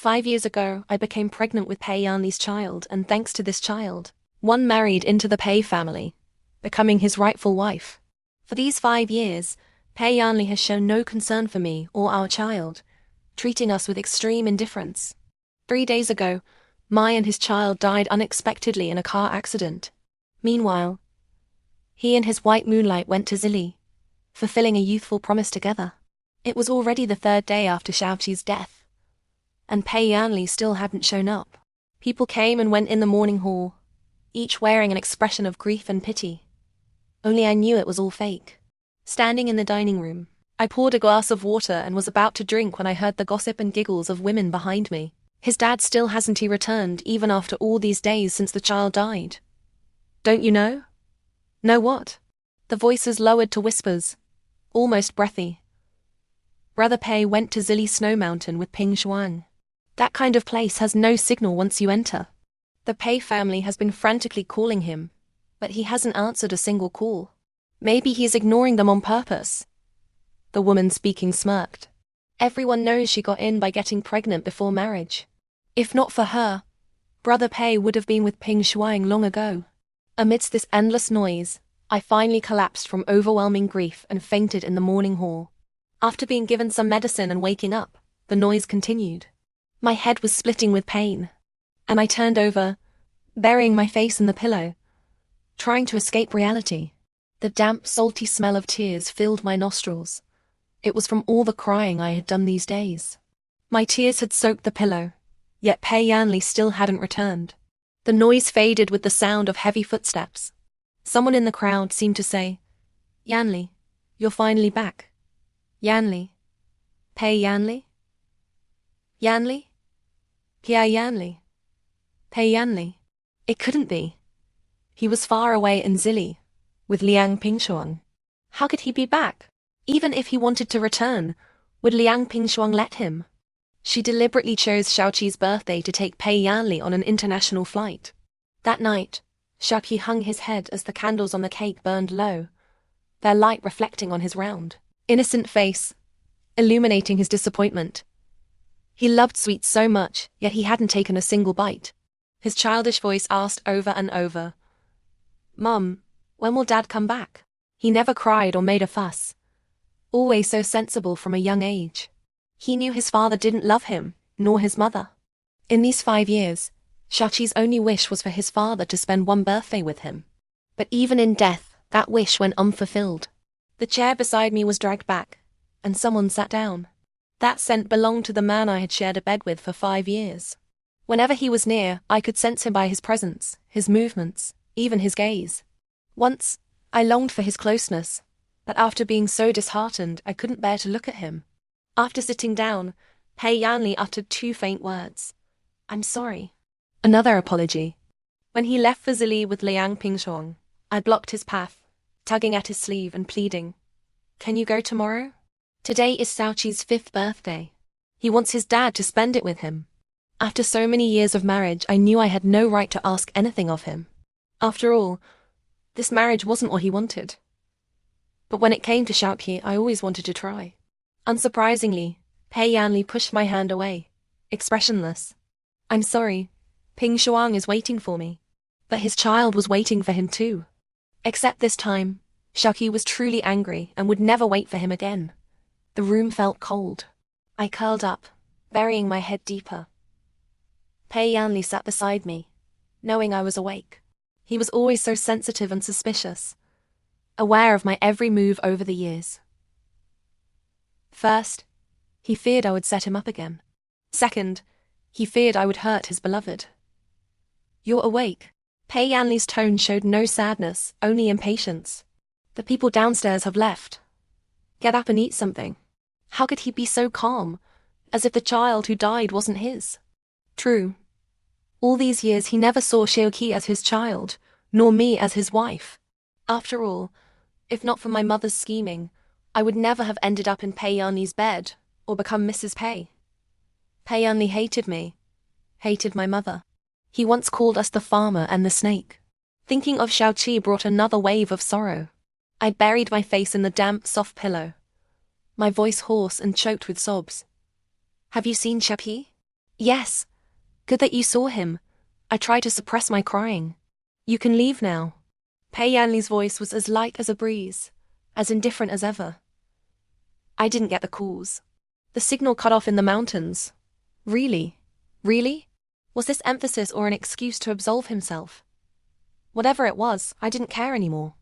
5 years ago, I became pregnant with Pei Yanli's child, and thanks to this child, one married into the Pei family, becoming his rightful wife. For these 5 years, Pei Yanli has shown no concern for me or our child, treating us with extreme indifference. 3 days ago, Mai and his child died unexpectedly in a car accident. Meanwhile, he and his white moonlight went to Zili, fulfilling a youthful promise together. It was already the 3rd day after Xiaoqi's death, and Pei Yanli still hadn't shown up. People came and went in the morning hall, each wearing an expression of grief and pity. Only I knew it was all fake. Standing in the dining room, I poured a glass of water and was about to drink when I heard the gossip and giggles of women behind me. His dad still hasn't returned even after all these days since the child died. Don't you know? Know what? The voices lowered to whispers, almost breathy. Brother Pei went to Zili Snow Mountain with Ping Shuang. That kind of place has no signal once you enter. The Pei family has been frantically calling him, but he hasn't answered a single call. Maybe he's ignoring them on purpose. The woman speaking smirked. Everyone knows she got in by getting pregnant before marriage. If not for her, Brother Pei would have been with Ping Shuang long ago. Amidst this endless noise, I finally collapsed from overwhelming grief and fainted in the morning hall. After being given some medicine and waking up, the noise continued. My head was splitting with pain, and I turned over, burying my face in the pillow, trying to escape reality. The damp, salty smell of tears filled my nostrils. It was from all the crying I had done these days. My tears had soaked the pillow, yet Pei Yanli still hadn't returned. The noise faded with the sound of heavy footsteps. Someone in the crowd seemed to say, "Yanli, you're finally back. Yanli. Pei Yanli? Yanli? Pia Yanli? Pei Yanli?" It couldn't be. He was far away in Zili, with Liang Pingshuang. How could he be back? Even if he wanted to return, would Liang Pingshuang let him? She deliberately chose Xiaoqi's birthday to take Pei Yanli on an international flight. That night, Xiaoqi hung his head as the candles on the cake burned low, their light reflecting on his round, innocent face, illuminating his disappointment. He loved sweets so much, yet he hadn't taken a single bite. His childish voice asked over and over, "Mum, when will Dad come back?" He never cried or made a fuss, always so sensible from a young age. He knew his father didn't love him, nor his mother. In these 5 years, Xiaoqi's only wish was for his father to spend one birthday with him. But even in death, that wish went unfulfilled. The chair beside me was dragged back, and someone sat down. That scent belonged to the man I had shared a bed with for 5 years. Whenever he was near, I could sense him by his presence, his movements, even his gaze. Once, I longed for his closeness, but after being so disheartened, I couldn't bear to look at him. After sitting down, Pei Yanli uttered 2 faint words. "I'm sorry." Another apology. When he left for Zili with Liang Pingshuang, I blocked his path, tugging at his sleeve and pleading, "Can you go tomorrow? Today is Xiaoqi's 5th birthday. He wants his dad to spend it with him." After so many years of marriage, I knew I had no right to ask anything of him. After all, this marriage wasn't what he wanted. But when it came to Xiaoqi, I always wanted to try. Unsurprisingly, Pei Yanli pushed my hand away, expressionless. "I'm sorry, Ping Shuang is waiting for me." But his child was waiting for him too. Except this time, Xiaoqi was truly angry and would never wait for him again. The room felt cold. I curled up, burying my head deeper. Pei Yanli sat beside me, knowing I was awake. He was always so sensitive and suspicious, aware of my every move over the years. First, he feared I would set him up again. Second, he feared I would hurt his beloved. "You're awake." Pei Yanli's tone showed no sadness, only impatience. "The people downstairs have left. Get up and eat something." How could he be so calm, as if the child who died wasn't his? True. All these years he never saw Xiaoqi as his child, nor me as his wife. After all, if not for my mother's scheming, I would never have ended up in Pei Yanli's bed, or become Mrs. Pei. Pei Yanli hated me, hated my mother. He once called us the farmer and the snake. Thinking of Xiaoqi brought another wave of sorrow. I buried my face in the damp, soft pillow, my voice hoarse and choked with sobs. "Have you seen Xiaoqi?" Yes. Good that you saw him. I tried to suppress my crying. You can leave now. Pei Yanli's voice was as light as a breeze, as indifferent as ever. I didn't get the calls. The signal cut off in the mountains. Really? Really? Was this emphasis or an excuse to absolve himself? Whatever it was, I didn't care anymore.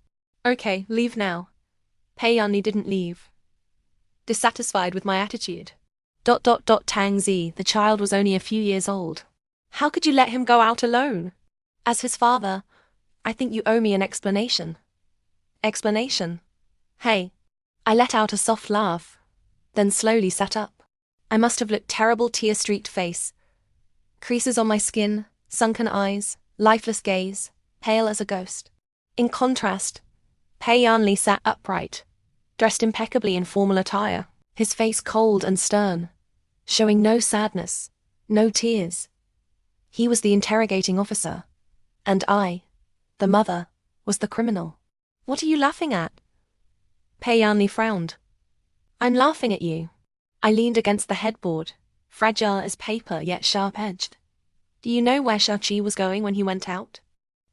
Okay, leave now. Pei Yanli didn't leave. Dissatisfied with my attitude. Tang Zi, the child was only a few years old. How could you let him go out alone? As his father, I think you owe me an explanation. Explanation? Hey. I let out a soft laugh, then slowly sat up. I must have looked terrible, tear-streaked face. Creases on my skin, sunken eyes, lifeless gaze, pale as a ghost. In contrast, Pei Yanli sat upright, dressed impeccably in formal attire, his face cold and stern, showing no sadness, no tears. He was the interrogating officer, and I, the mother, was the criminal. What are you laughing at? Pei Yanli frowned. I'm laughing at you. I leaned against the headboard, fragile as paper yet sharp-edged. Do you know where Shaoqi was going when he went out?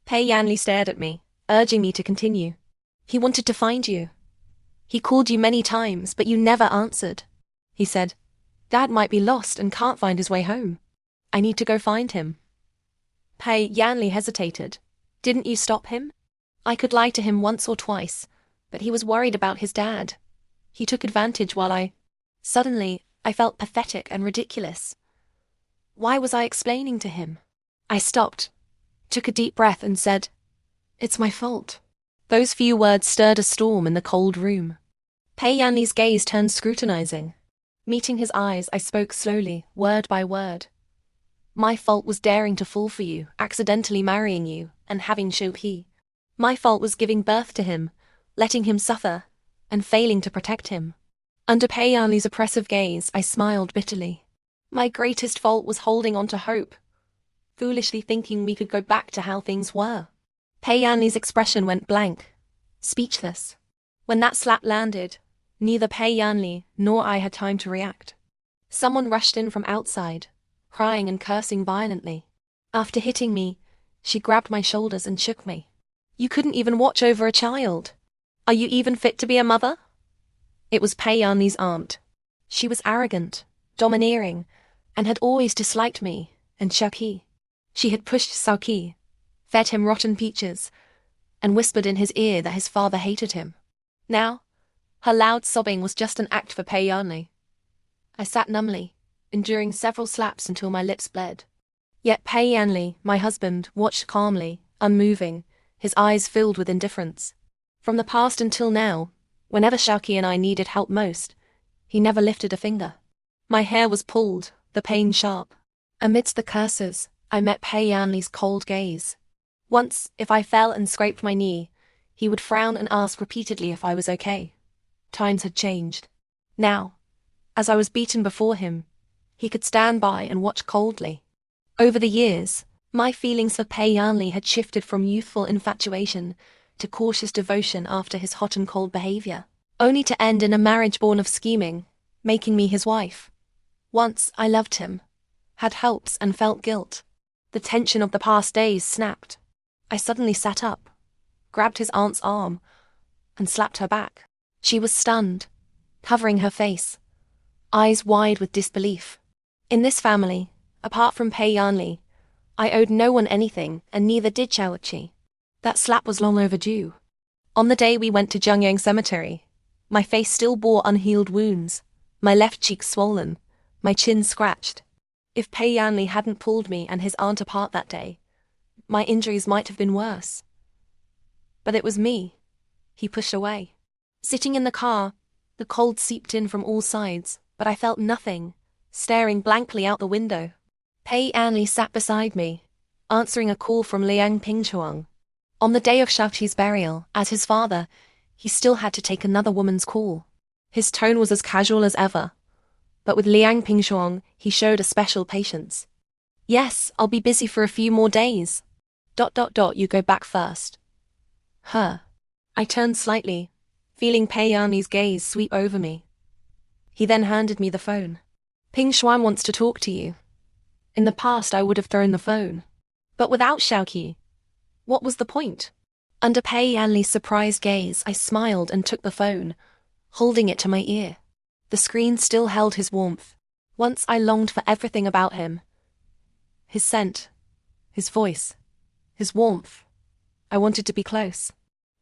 Pei Yanli stared at me, urging me to continue. He wanted to find you. He called you many times, but you never answered. He said, Dad might be lost and can't find his way home. I need to go find him. Pei Yanli hesitated. Didn't you stop him? I could lie to him once or twice, but he was worried about his dad. He took advantage while Suddenly, I felt pathetic and ridiculous. Why was I explaining to him? I stopped, took a deep breath and said, It's my fault. Those few words stirred a storm in the cold room. Pei Yanli's gaze turned scrutinizing. Meeting his eyes, I spoke slowly, word by word. My fault was daring to fall for you, accidentally marrying you, and having Shaoqi. My fault was giving birth to him, letting him suffer, and failing to protect him. Under Pei Yanli's oppressive gaze, I smiled bitterly. My greatest fault was holding on to hope, foolishly thinking we could go back to how things were. Pei Yanli's expression went blank, speechless. When that slap landed, neither Pei Yanli nor I had time to react. Someone rushed in from outside, crying and cursing violently. After hitting me, she grabbed my shoulders and shook me. You couldn't even watch over a child. Are you even fit to be a mother? It was Pei Yanli's aunt. She was arrogant, domineering, and had always disliked me and Shaoqi. She had pushed Shaoqi, fed him rotten peaches, and whispered in his ear that his father hated him. Now, her loud sobbing was just an act for Pei Yanli. I sat numbly, enduring several slaps until my lips bled. Yet Pei Yanli, my husband, watched calmly, unmoving, his eyes filled with indifference. From the past until now, whenever Shaoqi and I needed help most, he never lifted a finger. My hair was pulled, the pain sharp. Amidst the curses, I met Pei Yanli's cold gaze. Once, if I fell and scraped my knee, he would frown and ask repeatedly if I was okay. Times had changed. Now, as I was beaten before him, he could stand by and watch coldly. Over the years, my feelings for Pei Yanli had shifted from youthful infatuation to cautious devotion after his hot and cold behavior, only to end in a marriage born of scheming, making me his wife. Once I loved him, had hopes and felt guilt. The tension of the past days snapped. I suddenly sat up, grabbed his aunt's arm, and slapped her back. She was stunned, covering her face, eyes wide with disbelief. In this family, apart from Pei Yanli, I owed no one anything, and neither did Shaoqi. That slap was long overdue. On the day we went to Zhengyang Cemetery, my face still bore unhealed wounds, my left cheek swollen, my chin scratched. If Pei Yanli hadn't pulled me and his aunt apart that day, my injuries might have been worse. But it was me he pushed away. Sitting in the car, the cold seeped in from all sides, but I felt nothing, staring blankly out the window. Pei Yanli sat beside me, answering a call from Liang Pingchuang. On the day of Shaoqi's burial, as his father, he still had to take another woman's call. His tone was as casual as ever, but with Liang Pingchuang, he showed a special patience. Yes, I'll be busy for a few more days. You go back first. Her. I turned slightly, feeling Pei Yanli's gaze sweep over me. He then handed me the phone. Ping Xuan wants to talk to you. In the past I would have thrown the phone. But without Xiaoqi, what was the point? Under Pei Yanli's surprised gaze, I smiled and took the phone, holding it to my ear. The screen still held his warmth. Once I longed for everything about him. His scent, his voice, his warmth. I wanted to be close.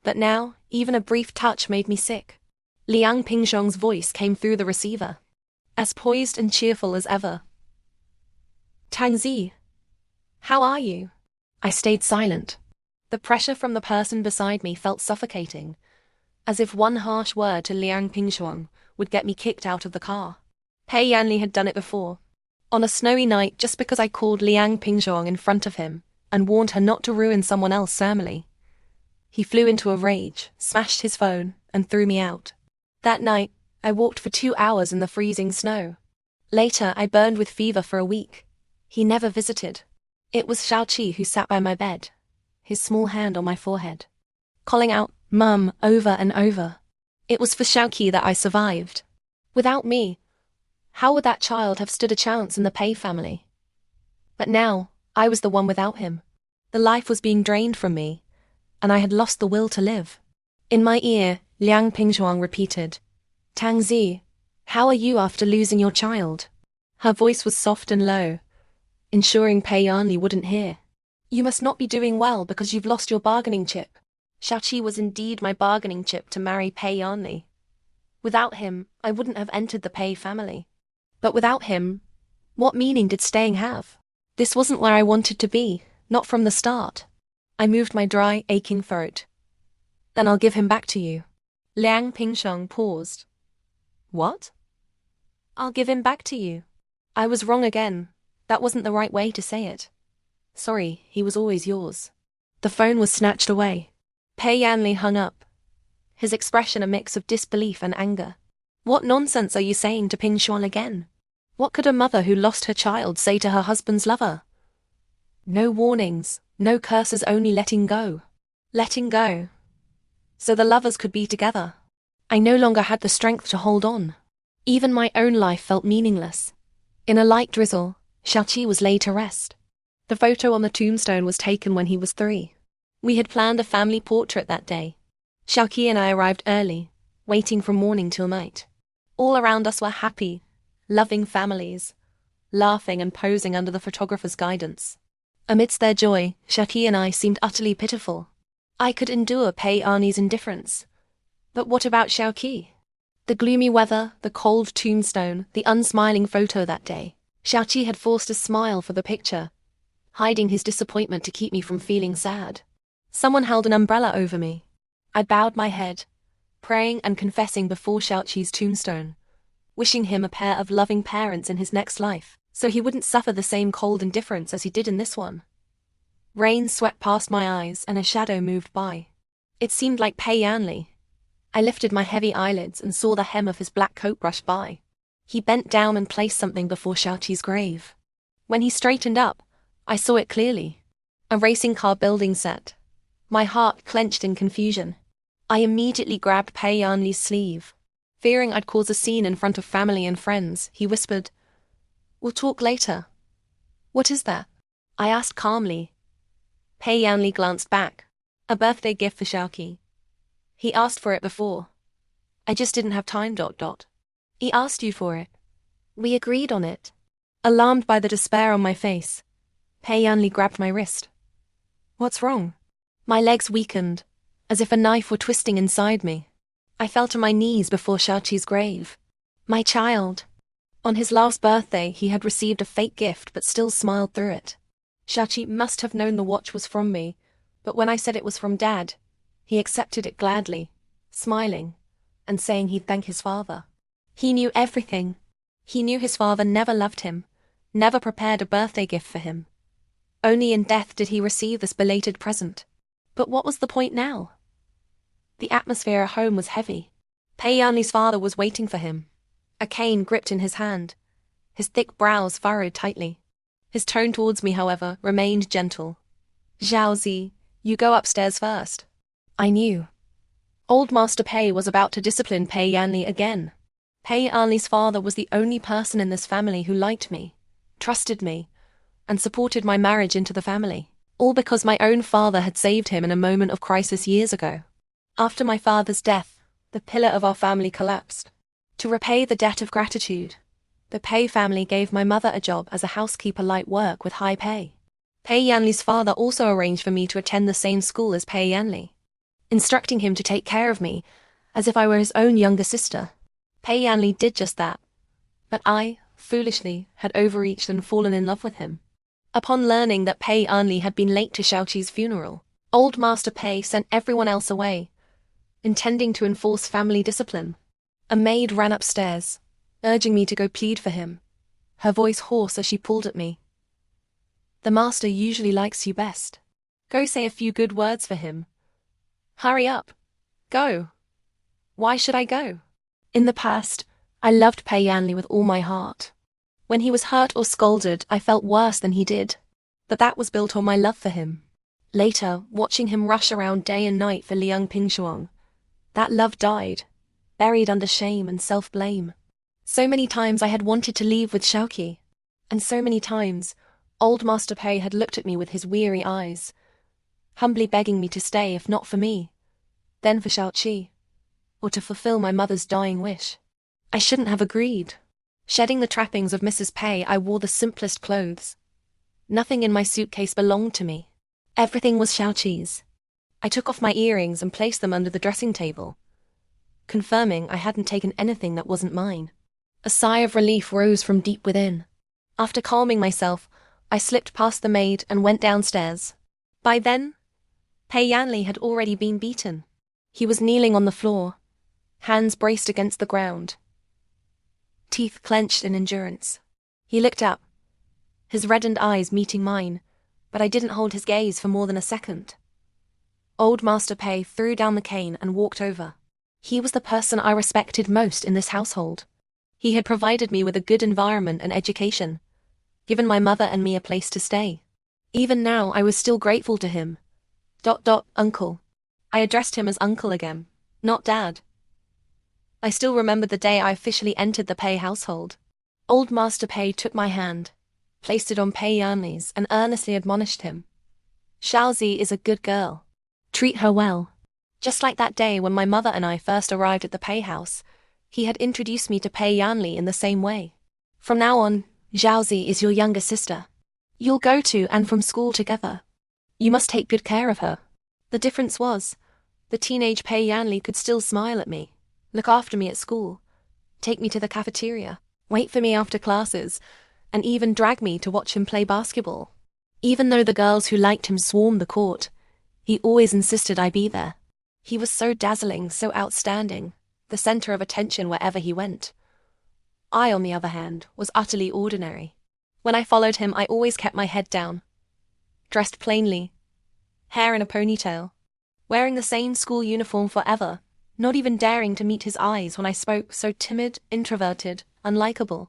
But now, even a brief touch made me sick. Liang Pingzhong's voice came through the receiver, as poised and cheerful as ever. Tangzi, how are you? I stayed silent. The pressure from the person beside me felt suffocating, as if one harsh word to Liang Pingzhong would get me kicked out of the car. Pei Yanli had done it before. On a snowy night, just because I called Liang Pingzhong in front of him and warned her not to ruin someone else's ceremony. He flew into a rage, smashed his phone, and threw me out. That night, I walked for 2 hours in the freezing snow. Later, I burned with fever for a week. He never visited. It was Xiaoqi who sat by my bed, his small hand on my forehead, calling out, "Mum," over and over. It was for Xiaoqi that I survived. Without me, how would that child have stood a chance in the Pei family? But now, I was the one without him. The life was being drained from me, and I had lost the will to live. In my ear, Liang Pingzhuang repeated, "Tangzi, how are you after losing your child?" Her voice was soft and low, ensuring Pei Yanli wouldn't hear. "You must not be doing well because you've lost your bargaining chip." Xiaoqi was indeed my bargaining chip to marry Pei Yanli. Without him, I wouldn't have entered the Pei family. But without him, what meaning did staying have? This wasn't where I wanted to be, not from the start. I moved my dry, aching throat. "Then I'll give him back to you." Liang Pingzhong paused. "What?" "I'll give him back to you." I was wrong again. That wasn't the right way to say it. "Sorry, he was always yours." The phone was snatched away. Pei Yanli hung up, his expression a mix of disbelief and anger. What nonsense are you saying to Pingzhuang again? What could a mother who lost her child say to her husband's lover? No warnings, no curses, only letting go. Letting go. So the lovers could be together. I no longer had the strength to hold on. Even my own life felt meaningless. In a light drizzle, Xiaoqi was laid to rest. The photo on the tombstone was taken when he was 3. We had planned a family portrait that day. Xiaoqi and I arrived early, waiting from morning till night. All around us were happy, loving families, laughing and posing under the photographer's guidance. Amidst their joy, Xiaoqi and I seemed utterly pitiful. I could endure Pei Yanli's indifference. But what about Xiaoqi? The gloomy weather, the cold tombstone, the unsmiling photo that day. Xiaoqi had forced a smile for the picture, hiding his disappointment to keep me from feeling sad. Someone held an umbrella over me. I bowed my head, praying and confessing before Xiaoqi's tombstone, wishing him a pair of loving parents in his next life, so he wouldn't suffer the same cold indifference as he did in this one. Rain swept past my eyes and a shadow moved by. It seemed like Pei Yanli. I lifted my heavy eyelids and saw the hem of his black coat brush by. He bent down and placed something before Xiaoqi's grave. When he straightened up, I saw it clearly. A racing car building set. My heart clenched in confusion. I immediately grabbed Pei Yanli's sleeve. Fearing I'd cause a scene in front of family and friends, he whispered, "We'll talk later." "What is that?" I asked calmly. Pei Yanli glanced back. "A birthday gift for Xiaoqi. He asked for it before. I just didn't have time. He asked you for it. We agreed on it." Alarmed by the despair on my face, Pei Yanli grabbed my wrist. "What's wrong?" My legs weakened, as if a knife were twisting inside me. I fell to my knees before Xiaoqi's grave. My child. On his last birthday, he had received a fake gift but still smiled through it. Xiaoqi must have known the watch was from me, but when I said it was from Dad, he accepted it gladly, smiling, and saying he'd thank his father. He knew everything. He knew his father never loved him, never prepared a birthday gift for him. Only in death did he receive this belated present. But what was the point now? The atmosphere at home was heavy. Pei Yanli's father was waiting for him, a cane gripped in his hand, his thick brows furrowed tightly. His tone towards me, however, remained gentle. "Zhaozi, you go upstairs first." I knew. Old Master Pei was about to discipline Pei Yanli again. Pei Yanli's father was the only person in this family who liked me, trusted me, and supported my marriage into the family, all because my own father had saved him in a moment of crisis years ago. After my father's death, the pillar of our family collapsed. To repay the debt of gratitude, the Pei family gave my mother a job as a housekeeper, light work with high pay. Pei Yanli's father also arranged for me to attend the same school as Pei Yanli, instructing him to take care of me as if I were his own younger sister. Pei Yanli did just that, but I, foolishly, had overreached and fallen in love with him. Upon learning that Pei Yanli had been late to Xiaoqi's funeral, old Master Pei sent everyone else away, intending to enforce family discipline. A maid ran upstairs, urging me to go plead for him, her voice hoarse as she pulled at me. The master usually likes you best. Go say a few good words for him. Hurry up. Go. Why should I go? In the past, I loved Pei Yanli with all my heart. When he was hurt or scolded, I felt worse than he did. But that was built on my love for him. Later, watching him rush around day and night for Liang Pingshuang, that love died, buried under shame and self-blame. So many times I had wanted to leave with Xiaoqi, and so many times, old Master Pei had looked at me with his weary eyes, humbly begging me to stay if not for me, then for Xiaoqi, or to fulfill my mother's dying wish. I shouldn't have agreed. Shedding the trappings of Mrs. Pei, I wore the simplest clothes. Nothing in my suitcase belonged to me. Everything was Xiaoqi's. I took off my earrings and placed them under the dressing table, confirming I hadn't taken anything that wasn't mine. A sigh of relief rose from deep within. After calming myself, I slipped past the maid and went downstairs. By then, Pei Yanli had already been beaten. He was kneeling on the floor, hands braced against the ground, teeth clenched in endurance. He looked up, his reddened eyes meeting mine, but I didn't hold his gaze for more than a second. Old Master Pei threw down the cane and walked over. He was the person I respected most in this household. He had provided me with a good environment and education, given my mother and me a place to stay. Even now, I was still grateful to him. Uncle. I addressed him as uncle again, not dad. I still remember the day I officially entered the Pei household. Old Master Pei took my hand, placed it on Pei Yanli's, and earnestly admonished him. Xiaozi is a good girl. Treat her well. Just like that day when my mother and I first arrived at the Pei house, he had introduced me to Pei Yanli in the same way. From now on, Xiaozi is your younger sister. You'll go to and from school together. You must take good care of her. The difference was, the teenage Pei Yanli could still smile at me, look after me at school, take me to the cafeteria, wait for me after classes, and even drag me to watch him play basketball. Even though the girls who liked him swarmed the court, he always insisted I be there. He was so dazzling, so outstanding, the center of attention wherever he went. I, on the other hand, was utterly ordinary. When I followed him, I always kept my head down, dressed plainly, hair in a ponytail, wearing the same school uniform forever, not even daring to meet his eyes when I spoke, so timid, introverted, unlikable.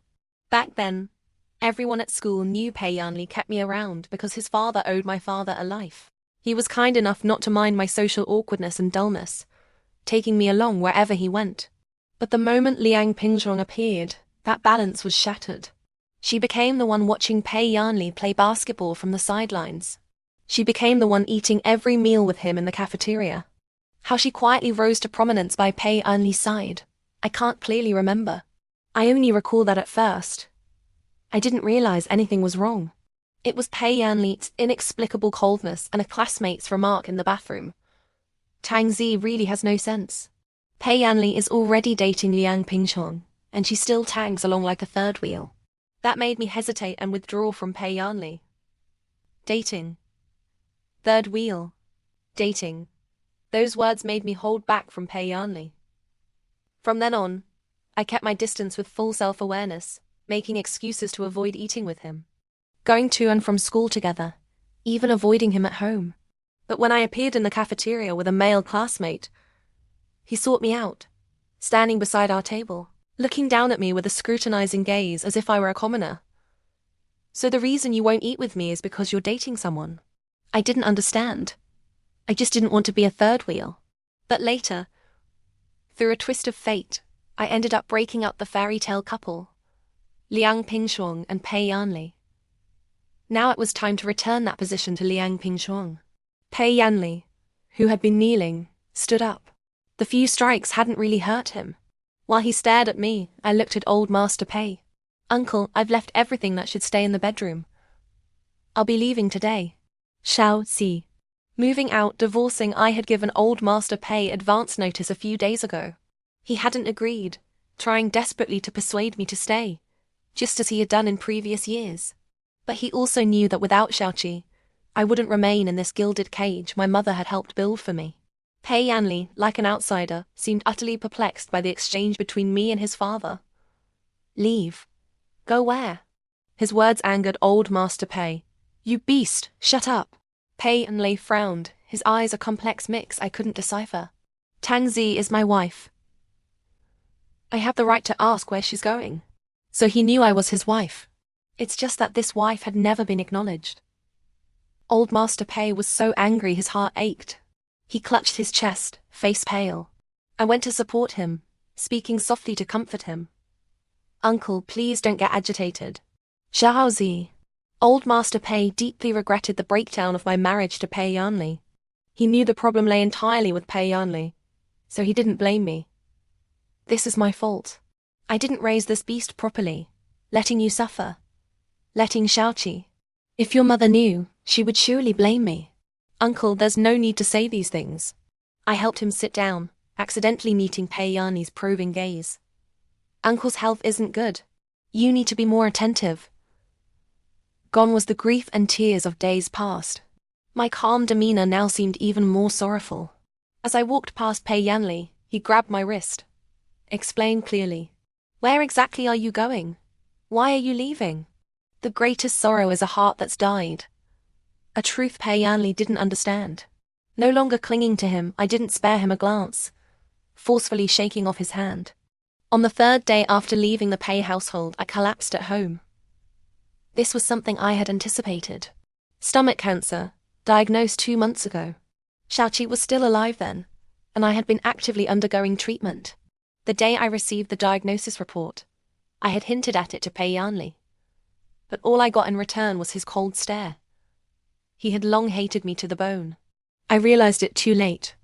Back then, everyone at school knew Pei Yanli kept me around because his father owed my father a life. He was kind enough not to mind my social awkwardness and dullness, taking me along wherever he went. But the moment Liang Pingzhong appeared, that balance was shattered. She became the one watching Pei Yanli play basketball from the sidelines. She became the one eating every meal with him in the cafeteria. How she quietly rose to prominence by Pei Yanli's side, I can't clearly remember. I only recall that at first, I didn't realize anything was wrong. It was Pei Yanli's inexplicable coldness and a classmate's remark in the bathroom. Tang Zi really has no sense. Pei Yanli is already dating Liang Pingchong, and she still tags along like a third wheel. That made me hesitate and withdraw from Pei Yanli. Dating. Third wheel. Dating. Those words made me hold back from Pei Yanli. From then on, I kept my distance with full self-awareness, making excuses to avoid eating with him, going to and from school together, even avoiding him at home. But when I appeared in the cafeteria with a male classmate, he sought me out, standing beside our table, looking down at me with a scrutinizing gaze as if I were a commoner. So the reason you won't eat with me is because you're dating someone? I didn't understand. I just didn't want to be a third wheel. But later, through a twist of fate, I ended up breaking up the fairy tale couple, Liang Pingxuang and Pei Yanli. Now it was time to return that position to Liang Pingshuang. Pei Yanli, who had been kneeling, stood up. The few strikes hadn't really hurt him. While he stared at me, I looked at old Master Pei. Uncle, I've left everything that should stay in the bedroom. I'll be leaving today. Shao Si. Moving out, divorcing. I had given old Master Pei advance notice a few days ago. He hadn't agreed, trying desperately to persuade me to stay, just as he had done in previous years. But he also knew that without Xiaoqi, I wouldn't remain in this gilded cage my mother had helped build for me. Pei Yanli, like an outsider, seemed utterly perplexed by the exchange between me and his father. Leave? Go where? His words angered old Master Pei. You beast, shut up. Pei Yanli frowned, his eyes a complex mix I couldn't decipher. Tang Zi is my wife. I have the right to ask where she's going. So he knew I was his wife. It's just that this wife had never been acknowledged. Old Master Pei was so angry his heart ached. He clutched his chest, face pale. I went to support him, speaking softly to comfort him. Uncle, please don't get agitated. Xiaozi. Old Master Pei deeply regretted the breakdown of my marriage to Pei Yanli. He knew the problem lay entirely with Pei Yanli, so he didn't blame me. This is my fault. I didn't raise this beast properly, letting you suffer. Letting Xiaoqi. If your mother knew, she would surely blame me. Uncle, there's no need to say these things. I helped him sit down, accidentally meeting Pei Yanli's probing gaze. Uncle's health isn't good. You need to be more attentive. Gone was the grief and tears of days past. My calm demeanor now seemed even more sorrowful. As I walked past Pei Yanli, he grabbed my wrist. Explain clearly. Where exactly are you going? Why are you leaving? The greatest sorrow is a heart that's died. A truth Pei Yanli didn't understand. No longer clinging to him, I didn't spare him a glance, forcefully shaking off his hand. On the third day after leaving the Pei household, I collapsed at home. This was something I had anticipated. Stomach cancer, diagnosed 2 months ago. Xiaoqi was still alive then, and I had been actively undergoing treatment. The day I received the diagnosis report, I had hinted at it to Pei Yanli. But all I got in return was his cold stare. He had long hated me to the bone. I realized it too late.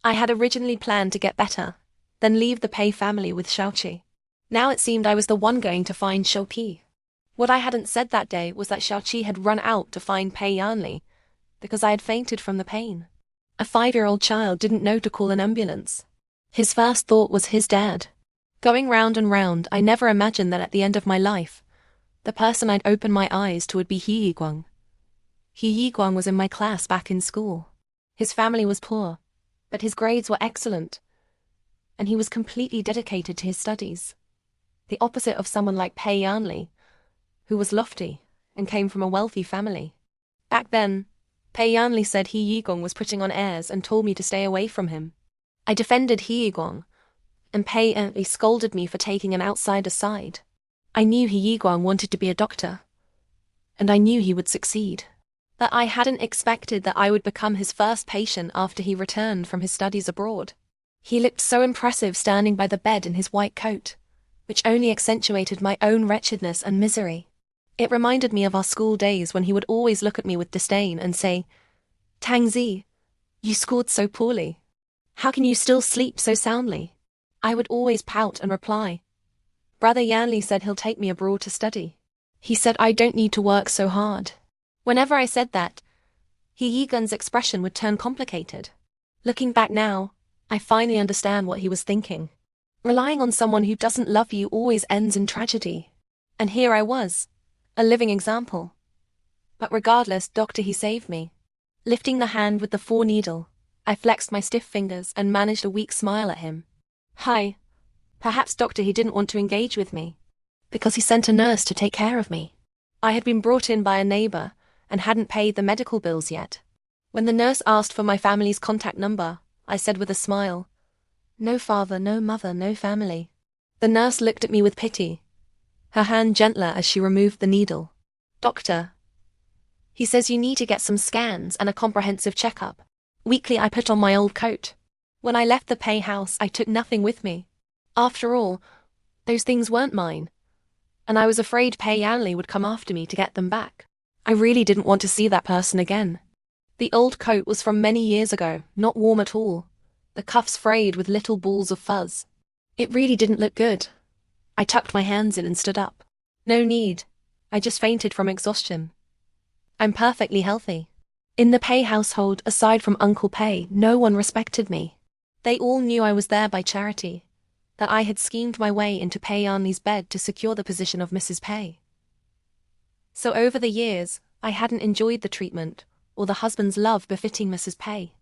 I had originally planned to get better, then leave the Pei family with Xiaoqi. Now it seemed I was the one going to find Xiaoqi. What I hadn't said that day was that Xiaoqi had run out to find Pei Yanli, because I had fainted from the pain. A 5-year-old child didn't know to call an ambulance. His first thought was his dad. Going round and round, I never imagined that at the end of my life, the person I'd opened my eyes to would be He Yiguang. He Yiguang was in my class back in school. His family was poor, but his grades were excellent, and he was completely dedicated to his studies. The opposite of someone like Pei Yanli, who was lofty and came from a wealthy family. Back then, Pei Yanli said He Yiguang was putting on airs and told me to stay away from him. I defended He Yiguang, and Pei Yanli scolded me for taking an outsider's side. I knew He Yiguang wanted to be a doctor, and I knew he would succeed. But I hadn't expected that I would become his first patient after he returned from his studies abroad. He looked so impressive standing by the bed in his white coat, which only accentuated my own wretchedness and misery. It reminded me of our school days when he would always look at me with disdain and say, Tang Zi, you scored so poorly. How can you still sleep so soundly? I would always pout and reply, Brother Yanli said he'll take me abroad to study. He said I don't need to work so hard. Whenever I said that, He Yiguang's expression would turn complicated. Looking back now, I finally understand what he was thinking. Relying on someone who doesn't love you always ends in tragedy. And here I was, a living example. But regardless, doctor, he saved me. Lifting the hand with the 4 needle, I flexed my stiff fingers and managed a weak smile at him. Hi. Perhaps, doctor, he didn't want to engage with me, because he sent a nurse to take care of me. I had been brought in by a neighbor and hadn't paid the medical bills yet. When the nurse asked for my family's contact number, I said with a smile, No father, no mother, no family. The nurse looked at me with pity, her hand gentler as she removed the needle. Doctor, he says you need to get some scans and a comprehensive checkup. Weakly, I put on my old coat. When I left the Pei house, I took nothing with me. After all, those things weren't mine, and I was afraid Pei Yanli would come after me to get them back. I really didn't want to see that person again. The old coat was from many years ago, not warm at all. The cuffs frayed with little balls of fuzz. It really didn't look good. I tucked my hands in and stood up. No need. I just fainted from exhaustion. I'm perfectly healthy. In the Pei household, aside from Uncle Pei, no one respected me. They all knew I was there by charity, that I had schemed my way into Pei Yanli's bed to secure the position of Mrs. Pei. So over the years, I hadn't enjoyed the treatment or the husband's love befitting Mrs. Pei.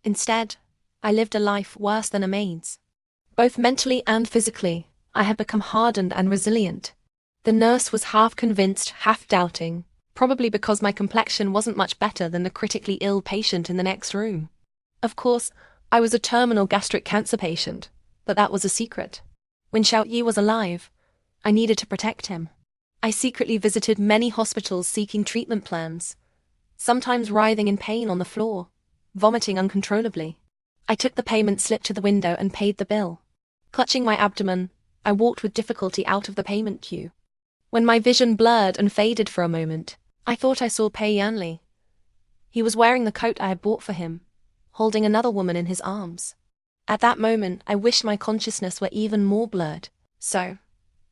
Instead, I lived a life worse than a maid's. Both mentally and physically, I had become hardened and resilient. The nurse was half convinced, half doubting, probably because my complexion wasn't much better than the critically ill patient in the next room. Of course, I was a terminal gastric cancer patient, but that was a secret. When Xiao Yi was alive, I needed to protect him. I secretly visited many hospitals seeking treatment plans, sometimes writhing in pain on the floor, vomiting uncontrollably. I took the payment slip to the window and paid the bill. Clutching my abdomen, I walked with difficulty out of the payment queue. When my vision blurred and faded for a moment, I thought I saw Pei Yanli. He was wearing the coat I had bought for him, holding another woman in his arms. At that moment, I wished my consciousness were even more blurred, so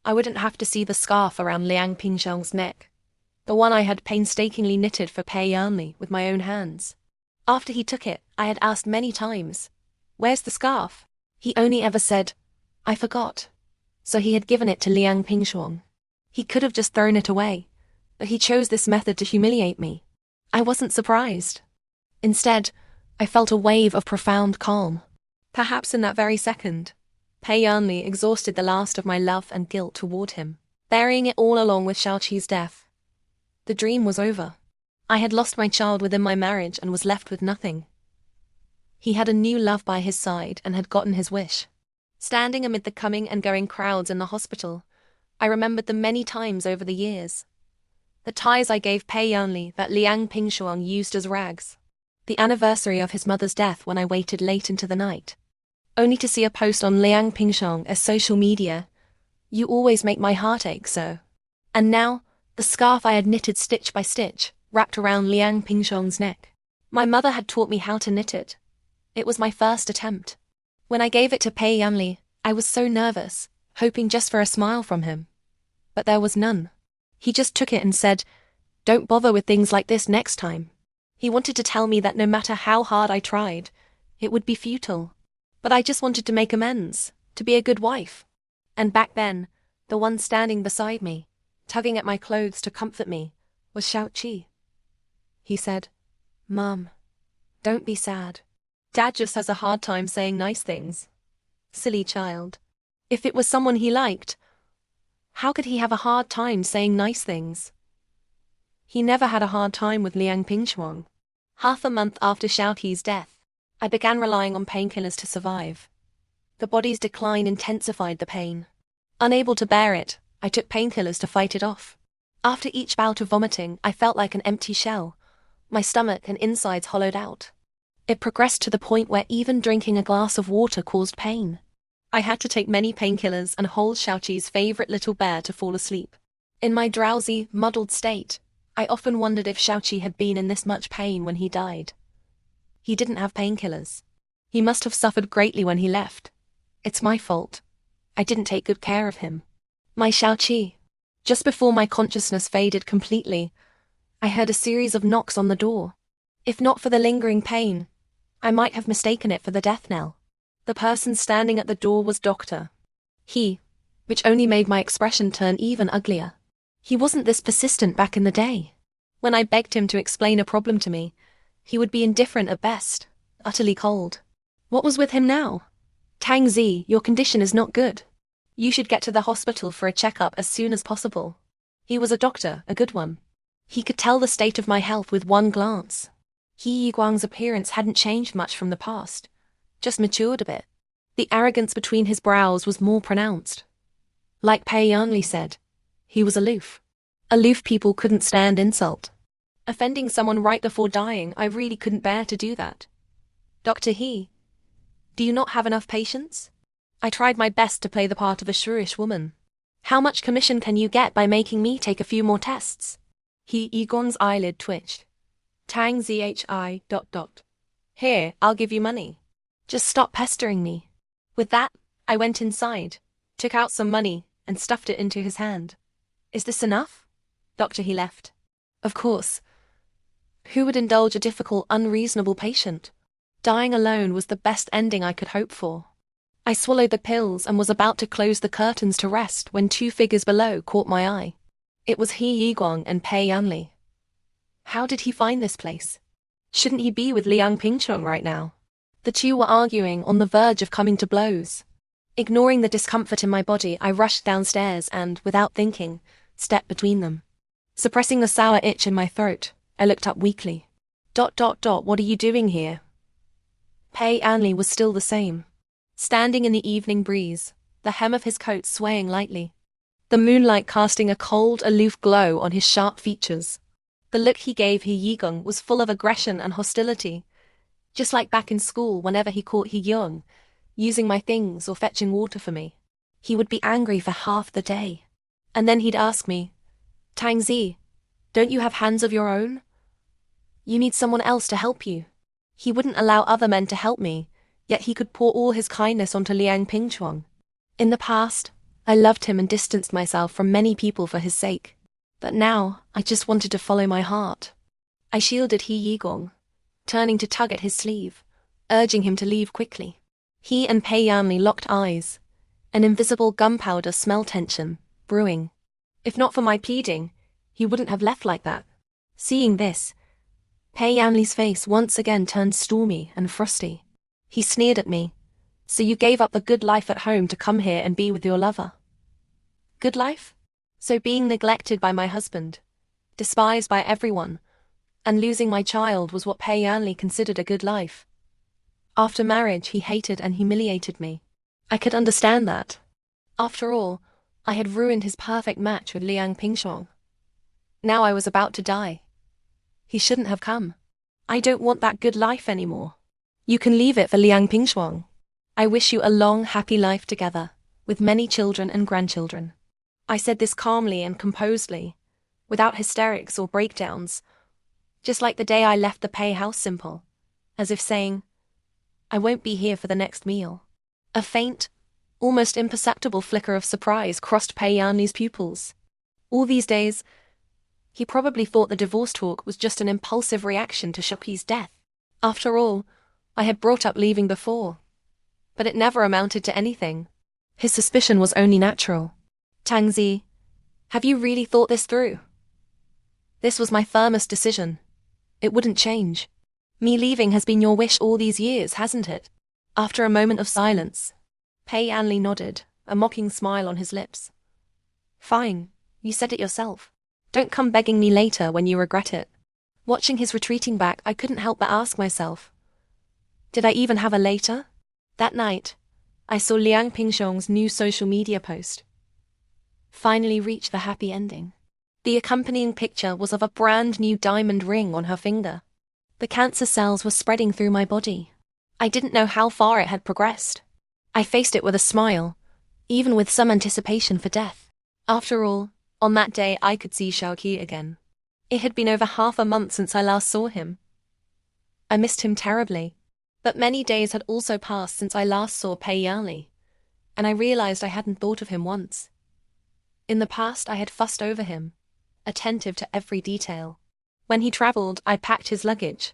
I wouldn't have to see the scarf around Liang Pingxiong's neck, the one I had painstakingly knitted for Pei Yanli with my own hands. After he took it, I had asked many times, "Where's the scarf?" He only ever said, "I forgot." So he had given it to Liang Pingxiong. He could have just thrown it away, but he chose this method to humiliate me. I wasn't surprised. Instead, I felt a wave of profound calm. Perhaps in that very second, Pei Yanli exhausted the last of my love and guilt toward him, burying it all along with Xiaoqi's death. The dream was over. I had lost my child within my marriage and was left with nothing. He had a new love by his side and had gotten his wish. Standing amid the coming and going crowds in the hospital, I remembered the many times over the years. The ties I gave Pei Yanli that Liang Pingxiong used as rags. The anniversary of his mother's death when I waited late into the night, only to see a post on Liang Pingxiong as social media. "You always make my heart ache so." And now, the scarf I had knitted stitch by stitch, wrapped around Liang Pingxiong's neck. My mother had taught me how to knit it. It was my first attempt. When I gave it to Pei Yanli, I was so nervous, hoping just for a smile from him. But there was none. He just took it and said, "Don't bother with things like this next time." He wanted to tell me that no matter how hard I tried, it would be futile. But I just wanted to make amends, to be a good wife. And back then, the one standing beside me, tugging at my clothes to comfort me, was Xiaoqi. He said, "Mom, don't be sad. Dad just has a hard time saying nice things." Silly child. If it was someone he liked, how could he have a hard time saying nice things? He never had a hard time with Liang Pingxiong. Half a month after Xiaoqi's death, I began relying on painkillers to survive. The body's decline intensified the pain. Unable to bear it, I took painkillers to fight it off. After each bout of vomiting, I felt like an empty shell, my stomach and insides hollowed out. It progressed to the point where even drinking a glass of water caused pain. I had to take many painkillers and hold Xiaoqi's favorite little bear to fall asleep. In my drowsy, muddled state, I often wondered if Xiaoqi had been in this much pain when he died. He didn't have painkillers. He must have suffered greatly when he left. It's my fault. I didn't take good care of him. My Xiaoqi. Just before my consciousness faded completely, I heard a series of knocks on the door. If not for the lingering pain, I might have mistaken it for the death knell. The person standing at the door was Doctor He, which only made my expression turn even uglier. He wasn't this persistent back in the day. When I begged him to explain a problem to me, he would be indifferent at best, utterly cold. What was with him now? "Tang Zi, your condition is not good. You should get to the hospital for a checkup as soon as possible." He was a doctor, a good one. He could tell the state of my health with one glance. He Yiguang's appearance hadn't changed much from the past, just matured a bit. The arrogance between his brows was more pronounced. Like Pei Yanli said, he was aloof. Aloof people couldn't stand insult. Offending someone right before dying, I really couldn't bear to do that. "Dr. He, do you not have enough patience?" I tried my best to play the part of a shrewish woman. "How much commission can you get by making me take a few more tests?" He Egon's eyelid twitched. Tang Zhi. ... Here, I'll give you money. Just stop pestering me. With that, I went inside, took out some money, and stuffed it into his hand. Is this enough? Doctor, he left. Of course. Who would indulge a difficult, unreasonable patient? Dying alone was the best ending I could hope for. I swallowed the pills and was about to close the curtains to rest when two figures below caught my eye. It was He Yiguang and Pei Yanli. How did he find this place? Shouldn't he be with Liang Pingchong right now? The two were arguing, on the verge of coming to blows. Ignoring the discomfort in my body, I rushed downstairs and, without thinking, stepped between them. Suppressing the sour itch in my throat, I looked up weakly. ... What are you doing here? Pei Yanli was still the same. Standing in the evening breeze, the hem of his coat swaying lightly. The moonlight casting a cold, aloof glow on his sharp features. The look he gave He Yiguang was full of aggression and hostility, just like back in school whenever he caught He Yiguang using my things or fetching water for me. He would be angry for half the day. And then he'd ask me, Tang Zhi, don't you have hands of your own? You need someone else to help you. He wouldn't allow other men to help me, yet he could pour all his kindness onto Liang Pingchuang. In the past, I loved him and distanced myself from many people for his sake. But now, I just wanted to follow my heart. I shielded He Yiguang, turning to tug at his sleeve, urging him to leave quickly. He and Pei Yanli locked eyes, an invisible gunpowder smell tension brewing. If not for my pleading, he wouldn't have left like that. Seeing this, Pei Yanli's face once again turned stormy and frosty. He sneered at me. So you gave up the good life at home to come here and be with your lover? Good life? So being neglected by my husband, despised by everyone, and losing my child was what Pei Yanli considered a good life. After marriage, he hated and humiliated me. I could understand that. After all, I had ruined his perfect match with Liang Pingchong. Now I was about to die. He shouldn't have come. I don't want that good life anymore. You can leave it for Liang Pingchong. I wish you a long, happy life together, with many children and grandchildren. I said this calmly and composedly, without hysterics or breakdowns, just like the day I left the Pei house, simple, as if saying, I won't be here for the next meal. A faint, almost imperceptible flicker of surprise crossed Pei Yanli's pupils. All these days, he probably thought the divorce talk was just an impulsive reaction to Shopi's death. After all, I had brought up leaving before, but it never amounted to anything. His suspicion was only natural. Tang Zhi, have you really thought this through? This was my firmest decision. It wouldn't change. Me leaving has been your wish all these years, hasn't it? After a moment of silence, Pei Yanli nodded, a mocking smile on his lips. Fine, you said it yourself. Don't come begging me later when you regret it. Watching his retreating back, I couldn't help but ask myself, did I even have a later? That night, I saw Liang Pingchong's new social media post. Finally reached the happy ending. The accompanying picture was of a brand new diamond ring on her finger. The cancer cells were spreading through my body. I didn't know how far it had progressed. I faced it with a smile, even with some anticipation for death. After all, on that day I could see Xiaoqi again. It had been over half a month since I last saw him. I missed him terribly, but many days had also passed since I last saw Pei Yanli, and I realized I hadn't thought of him once. In the past I had fussed over him, attentive to every detail. When he traveled, I packed his luggage,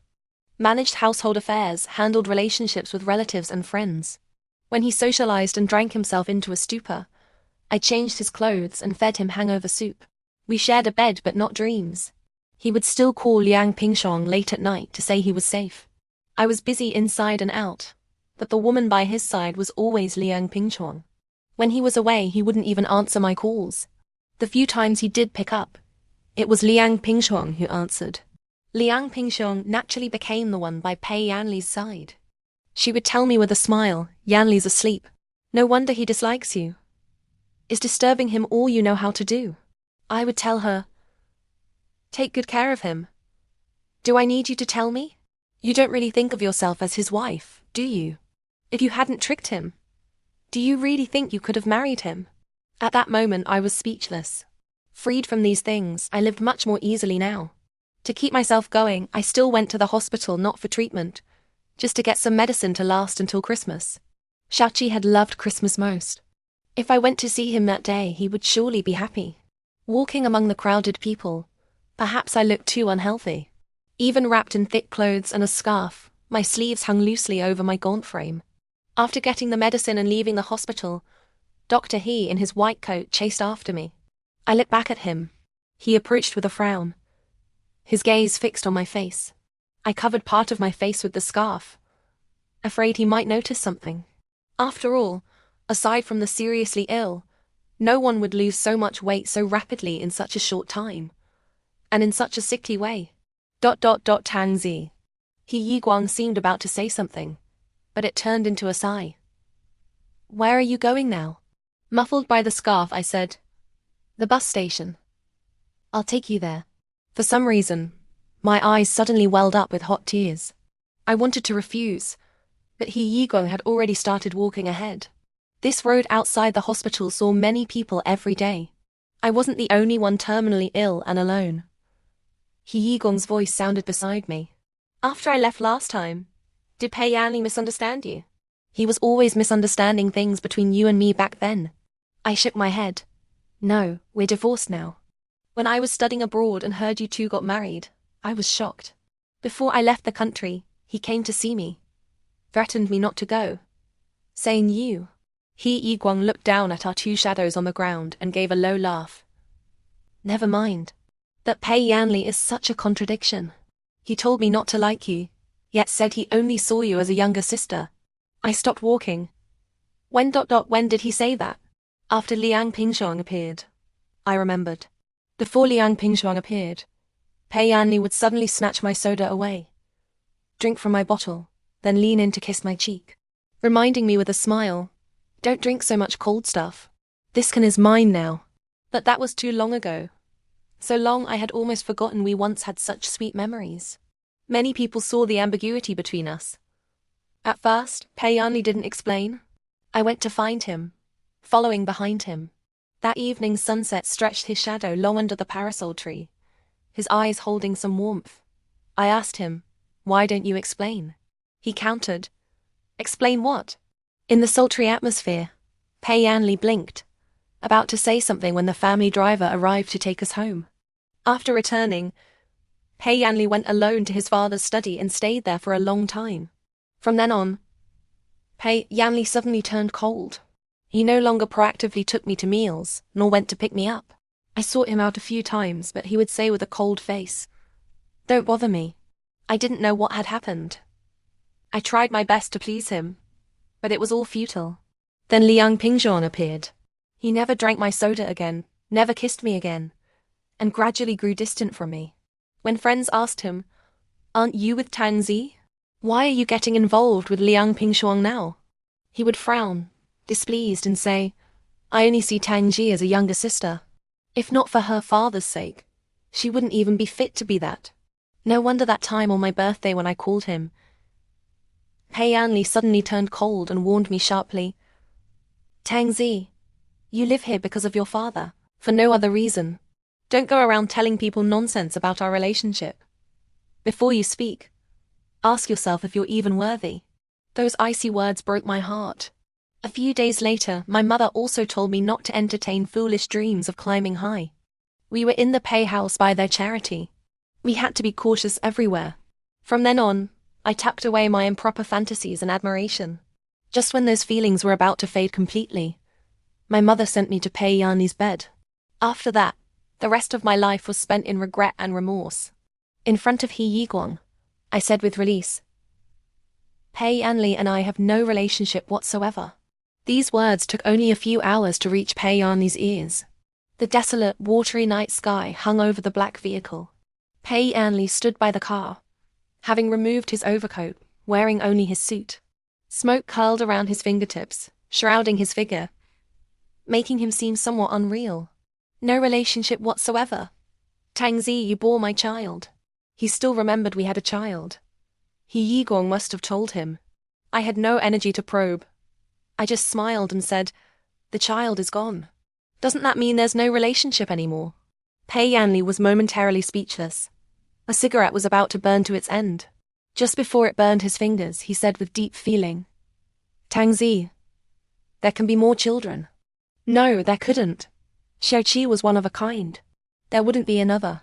managed household affairs, handled relationships with relatives and friends. When he socialized and drank himself into a stupor, I changed his clothes and fed him hangover soup. We shared a bed but not dreams. He would still call Liang Pingchong late at night to say he was safe. I was busy inside and out, but the woman by his side was always Liang Pingchong. When he was away, he wouldn't even answer my calls. The few times he did pick up, it was Liang Pingchong who answered. Liang Pingchong naturally became the one by Pei Yanli's side. She would tell me with a smile, Yanli's asleep. No wonder he dislikes you. Is disturbing him all you know how to do? I would tell her, take good care of him. Do I need you to tell me? You don't really think of yourself as his wife, do you? If you hadn't tricked him, do you really think you could have married him? At that moment I was speechless. Freed from these things, I lived much more easily now. To keep myself going, I still went to the hospital not for treatment, just to get some medicine to last until Christmas. Shachi had loved Christmas most. If I went to see him that day, he would surely be happy. Walking among the crowded people, perhaps I looked too unhealthy. Even wrapped in thick clothes and a scarf, my sleeves hung loosely over my gaunt frame. After getting the medicine and leaving the hospital, Dr. He in his white coat chased after me. I looked back at him. He approached with a frown, his gaze fixed on my face. I covered part of my face with the scarf, afraid he might notice something. After all, aside from the seriously ill, no one would lose so much weight so rapidly in such a short time, and in such a sickly way. Tang Zi. He Yiguang seemed about to say something, but it turned into a sigh. Where are you going now? Muffled by the scarf, I said. The bus station. I'll take you there. For some reason, my eyes suddenly welled up with hot tears. I wanted to refuse, but He Yiguang had already started walking ahead. This road outside the hospital saw many people every day. I wasn't the only one terminally ill and alone. He Yiguang's voice sounded beside me. After I left last time, did Pei Yanli misunderstand you? He was always misunderstanding things between you and me back then. I shook my head. No, we're divorced now. When I was studying abroad and heard you two got married, I was shocked. Before I left the country, he came to see me, threatened me not to go, saying you. He Yiguang looked down at our two shadows on the ground and gave a low laugh. Never mind. That Pei Yanli is such a contradiction. He told me not to like you, yet said he only saw you as a younger sister. I stopped walking. When did he say that? After Liang Pingshuang appeared. I remembered. Before Liang Pingshuang appeared, Pei Yanli would suddenly snatch my soda away, drink from my bottle, then lean in to kiss my cheek, reminding me with a smile, don't drink so much cold stuff. This can is mine now. But that was too long ago. So long I had almost forgotten we once had such sweet memories. Many people saw the ambiguity between us. At first, Pei Yanli didn't explain. I went to find him, following behind him. That evening's sunset stretched his shadow long under the parasol tree, his eyes holding some warmth. I asked him, why don't you explain? He countered. Explain what? In the sultry atmosphere, Pei Yanli blinked, about to say something when the family driver arrived to take us home. After returning, Pei Yanli went alone to his father's study and stayed there for a long time. From then on, Pei Yanli suddenly turned cold. He no longer proactively took me to meals, nor went to pick me up. I sought him out a few times, but he would say with a cold face, don't bother me. I didn't know what had happened. I tried my best to please him, but it was all futile. Then Liang Pingshuang appeared. He never drank my soda again, never kissed me again, and gradually grew distant from me. When friends asked him, aren't you with Tang Zi? Why are you getting involved with Liang Pingshuang now? He would frown, displeased, and say, I only see Tang Zi as a younger sister. If not for her father's sake, she wouldn't even be fit to be that. No wonder that time on my birthday when I called him, Pei Yanli suddenly turned cold and warned me sharply, Tang Zi, you live here because of your father, for no other reason. Don't go around telling people nonsense about our relationship. Before you speak, ask yourself if you're even worthy. Those icy words broke my heart. A few days later, my mother also told me not to entertain foolish dreams of climbing high. We were in the Pei house by their charity. We had to be cautious everywhere. From then on, I tucked away my improper fantasies and admiration. Just when those feelings were about to fade completely, my mother sent me to Pei Yanli's bed. After that, the rest of my life was spent in regret and remorse. In front of He Yiguang, I said with release, Pei Yanli and I have no relationship whatsoever. These words took only a few hours to reach Pei Yanli's ears. The desolate, watery night sky hung over the black vehicle. Pei Yanli stood by the car, having removed his overcoat, wearing only his suit. Smoke curled around his fingertips, shrouding his figure, making him seem somewhat unreal. No relationship whatsoever. Tang Zi, you bore my child. He still remembered we had a child. He Yiguang must have told him. I had no energy to probe. I just smiled and said, the child is gone. Doesn't that mean there's no relationship anymore? Pei Yanli was momentarily speechless. A cigarette was about to burn to its end. Just before it burned his fingers, he said with deep feeling, "Tangzi, there can be more children." No, there couldn't. Xiaoqi was one of a kind. There wouldn't be another.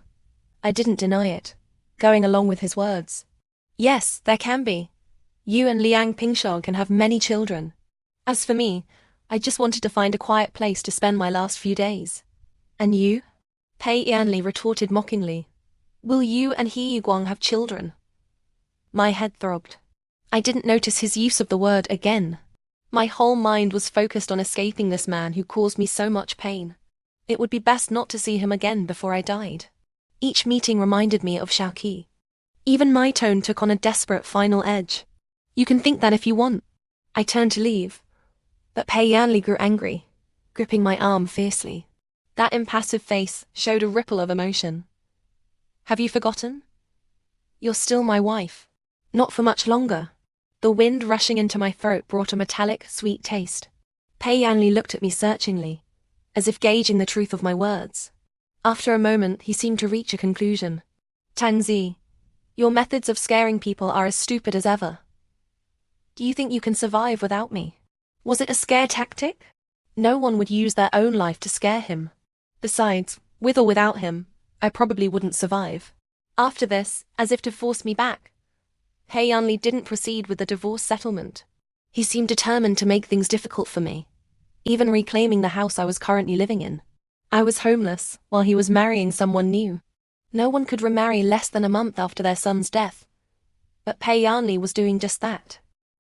I didn't deny it, going along with his words. Yes, there can be. You and Liang Pingshong can have many children. As for me, I just wanted to find a quiet place to spend my last few days. And you? Pei Yanli retorted mockingly. Will you and He Yiguang have children? My head throbbed. I didn't notice his use of the word again. My whole mind was focused on escaping this man who caused me so much pain. It would be best not to see him again before I died. Each meeting reminded me of Xiaoqi. Even my tone took on a desperate final edge. You can think that if you want. I turned to leave. But Pei Yanli grew angry, gripping my arm fiercely. That impassive face showed a ripple of emotion. Have you forgotten? You're still my wife. Not for much longer. The wind rushing into my throat brought a metallic, sweet taste. Pei Yanli looked at me searchingly, as if gauging the truth of my words. After a moment, he seemed to reach a conclusion. Tangzi, your methods of scaring people are as stupid as ever. Do you think you can survive without me? Was it a scare tactic? No one would use their own life to scare him. Besides, with or without him, I probably wouldn't survive. After this, as if to force me back, Pei Yanli didn't proceed with the divorce settlement. He seemed determined to make things difficult for me, even reclaiming the house I was currently living in. I was homeless, while he was marrying someone new. No one could remarry less than a month after their son's death. But Pei Yanli was doing just that.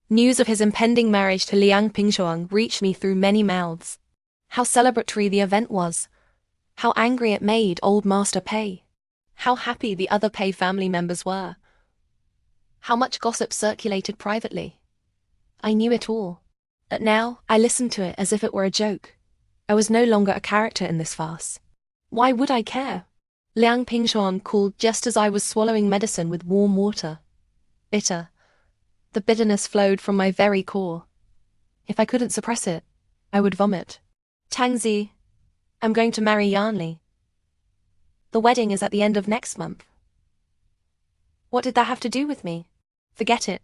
News of his impending marriage to Liang Pingshuang reached me through many mouths. How celebratory the event was. How angry it made old Master Pei. How happy the other Pei family members were. How much gossip circulated privately. I knew it all. But now, I listened to it as if it were a joke. I was no longer a character in this farce. Why would I care? Liang Pingshuan called just as I was swallowing medicine with warm water. Bitter. The bitterness flowed from my very core. If I couldn't suppress it, I would vomit. Tangzi, I'm going to marry Yanli. The wedding is at the end of next month. What did that have to do with me? Forget it.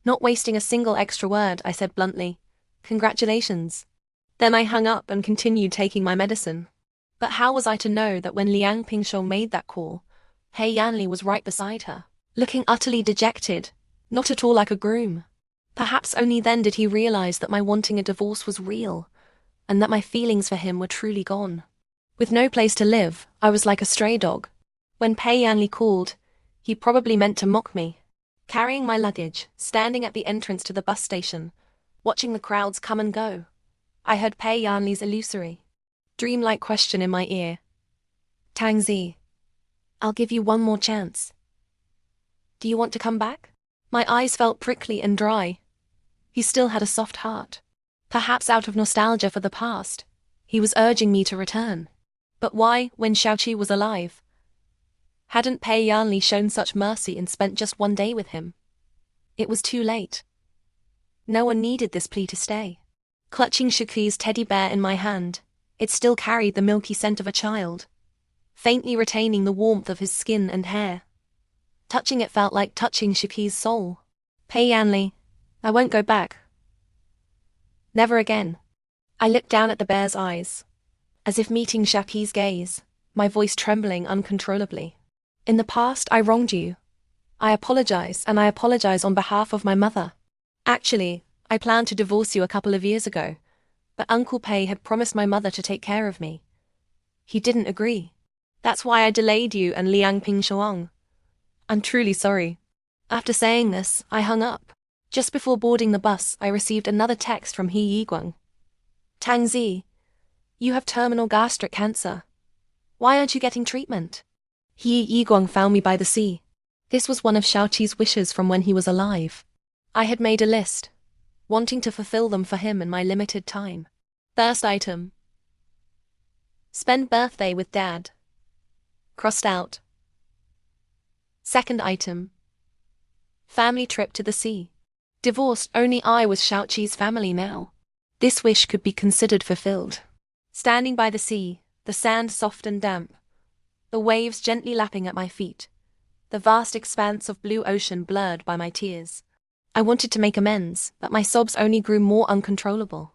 Not wasting a single extra word, I said bluntly. Congratulations. Then I hung up and continued taking my medicine. But how was I to know that when Liang Pingshou made that call, Pei Yanli was right beside her, looking utterly dejected, not at all like a groom. Perhaps only then did he realize that my wanting a divorce was real, and that my feelings for him were truly gone. With no place to live, I was like a stray dog. When Pei Yanli called, he probably meant to mock me. Carrying my luggage, standing at the entrance to the bus station, watching the crowds come and go, I heard Pei Yanli's illusory, dreamlike question in my ear. Tangzi, I'll give you one more chance. Do you want to come back? My eyes felt prickly and dry. He still had a soft heart. Perhaps out of nostalgia for the past, he was urging me to return. But why, when Xiaoqi was alive? Hadn't Pei Yanli shown such mercy and spent just one day with him? It was too late. No one needed this plea to stay. Clutching Xiaoqi's teddy bear in my hand, it still carried the milky scent of a child, faintly retaining the warmth of his skin and hair. Touching it felt like touching Xiaoqi's soul. Pei Yanli, I won't go back. Never again. I looked down at the bear's eyes, as if meeting Xiaoqi's gaze, my voice trembling uncontrollably. In the past, I wronged you. I apologize, and I apologize on behalf of my mother. Actually, I planned to divorce you a couple of years ago, but Uncle Pei had promised my mother to take care of me. He didn't agree. That's why I delayed you and Liang Pingshuang. I'm truly sorry. After saying this, I hung up. Just before boarding the bus, I received another text from He Yiguang. Tangzi, you have terminal gastric cancer. Why aren't you getting treatment? He Yiguang found me by the sea. This was one of Xiaoqi's wishes from when he was alive. I had made a list, wanting to fulfill them for him in my limited time. First item. Spend birthday with Dad. Crossed out. Second item. Family trip to the sea. Divorced, only I was Xiaoqi's family now. This wish could be considered fulfilled. Standing by the sea, the sand soft and damp. the waves gently lapping at my feet, the vast expanse of blue ocean blurred by my tears. I wanted to make amends, but my sobs only grew more uncontrollable.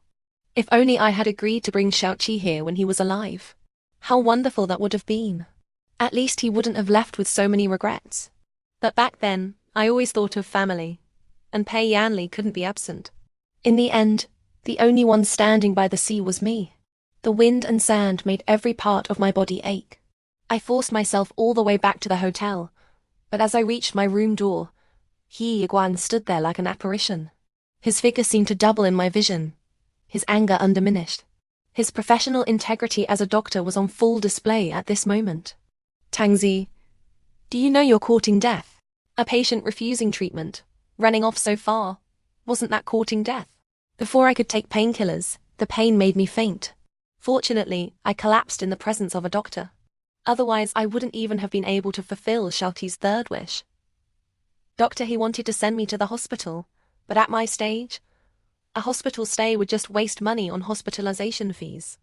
If only I had agreed to bring Xiaoqi here when he was alive. How wonderful that would have been. At least he wouldn't have left with so many regrets. But back then, I always thought of family, and Pei Yanli couldn't be absent. In the end, the only one standing by the sea was me. The wind and sand made every part of my body ache. I forced myself all the way back to the hotel, but as I reached my room door, He Yiguan stood there like an apparition. His figure seemed to double in my vision, his anger undiminished. His professional integrity as a doctor was on full display at this moment. Tangzi, do you know you're courting death? A patient refusing treatment, running off so far. Wasn't that courting death? Before I could take painkillers, the pain made me faint. Fortunately, I collapsed in the presence of a doctor. Otherwise, I wouldn't even have been able to fulfill Xiaoqi's third wish. Doctor, he wanted to send me to the hospital, but at my stage, a hospital stay would just waste money on hospitalization fees.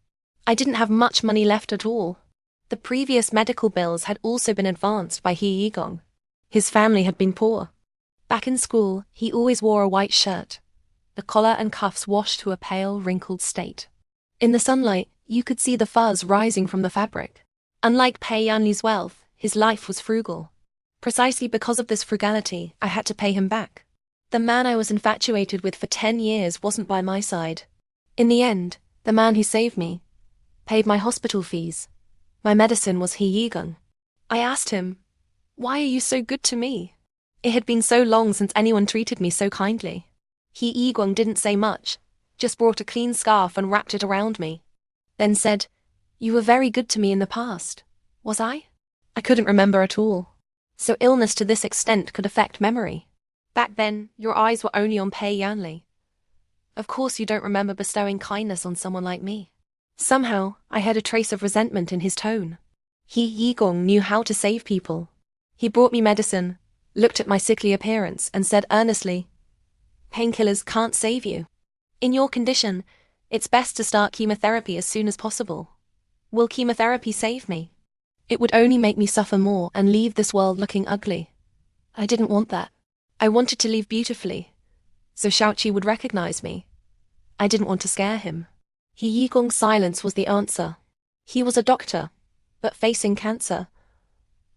I didn't have much money left at all. The previous medical bills had also been advanced by He Yigong. His family had been poor. Back in school, he always wore a white shirt, the collar and cuffs washed to a pale, wrinkled state. In the sunlight, you could see the fuzz rising from the fabric. Unlike Pei Yanli's wealth, his life was frugal. Precisely because of this frugality, I had to pay him back. The man I was infatuated with for 10 years wasn't by my side. In the end, the man who saved me paid my hospital fees. My medicine was He Yigong. I asked him, "Why are you so good to me?" It had been so long since anyone treated me so kindly. He Yigong didn't say much, just brought a clean scarf and wrapped it around me. Then said, "You were very good to me in the past. Was I?" I couldn't remember at all. So illness to this extent could affect memory. Back then, your eyes were only on Pei Yanli. Of course you don't remember bestowing kindness on someone like me. Somehow, I had a trace of resentment in his tone. He Yigong knew how to save people. He brought me medicine, looked at my sickly appearance, and said earnestly, "Painkillers can't save you. In your condition, it's best to start chemotherapy as soon as possible. Will chemotherapy save me? It would only make me suffer more and leave this world looking ugly. I didn't want that. I wanted to leave beautifully, so Xiaoqi would recognize me. I didn't want to scare him." He Yigong's silence was the answer. He was a doctor, but facing cancer.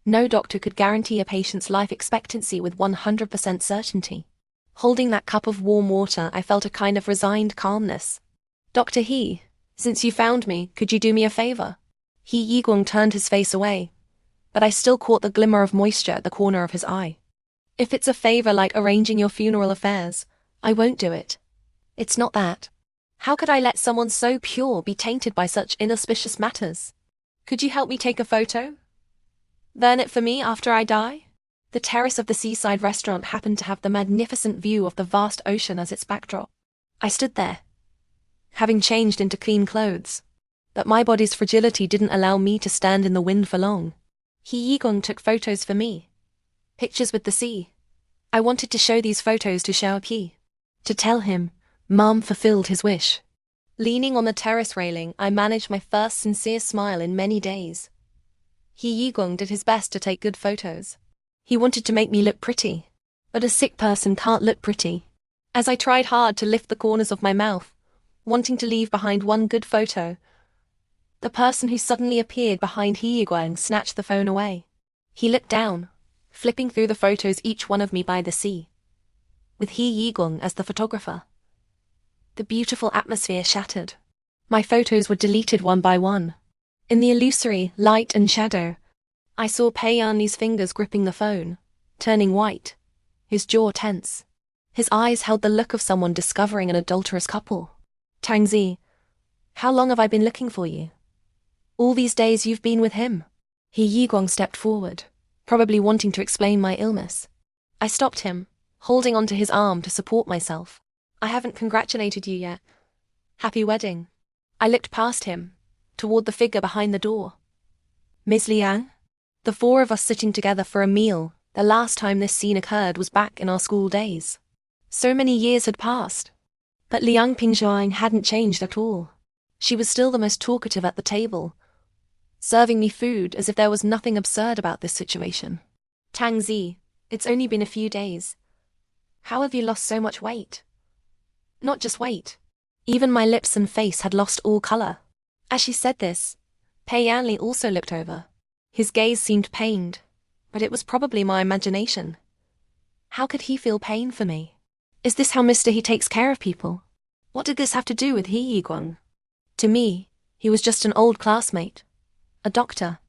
No doctor could guarantee a patient's life expectancy with 100% certainty. Holding that cup of warm water, I felt a kind of resigned calmness. "Dr. He, since you found me, could you do me a favor?" He Yigong turned his face away, but I still caught the glimmer of moisture at the corner of his eye. "If it's a favor like arranging your funeral affairs, I won't do it. It's not that. How could I let someone so pure be tainted by such inauspicious matters? Could you help me take a photo? Burn it for me after I die?" The terrace of the seaside restaurant happened to have the magnificent view of the vast ocean as its backdrop. I stood there, having changed into clean clothes, but my body's fragility didn't allow me to stand in the wind for long. He Yigong took photos for me. Pictures with the sea. I wanted to show these photos to Xiaoqi, to tell him Mom fulfilled his wish. Leaning on the terrace railing, I managed my first sincere smile in many days. He Yigong did his best to take good photos. He wanted to make me look pretty, but a sick person can't look pretty. As I tried hard to lift the corners of my mouth, wanting to leave behind one good photo, the person who suddenly appeared behind He Yiguan snatched the phone away. He looked down, flipping through the photos, each one of me by the sea, with He Yigong as the photographer. The beautiful atmosphere shattered. My photos were deleted one by one. In the illusory light and shadow, I saw Pei Yanli's fingers gripping the phone, turning white, his jaw tense. His eyes held the look of someone discovering an adulterous couple. "Tangzi, how long have I been looking for you? All these days you've been with him." He Yiguang stepped forward, probably wanting to explain my illness. I stopped him, holding onto his arm to support myself. "I haven't congratulated you yet. Happy wedding." I looked past him, toward the figure behind the door. "Miss Liang?" The four of us sitting together for a meal. The last time this scene occurred was back in our school days. So many years had passed. But Liang Pingzhuang hadn't changed at all. She was still the most talkative at the table, serving me food as if there was nothing absurd about this situation. Tang Zi, it's only been a few days. How have you lost so much weight? Not just weight. Even my lips and face had lost all color. As she said this, Pei Yanli also looked over. His gaze seemed pained, but it was probably my imagination. How could he feel pain for me? Is this how Mr. He takes care of people? What did this have to do with He Yiguang? To me, he was just an old classmate, a doctor,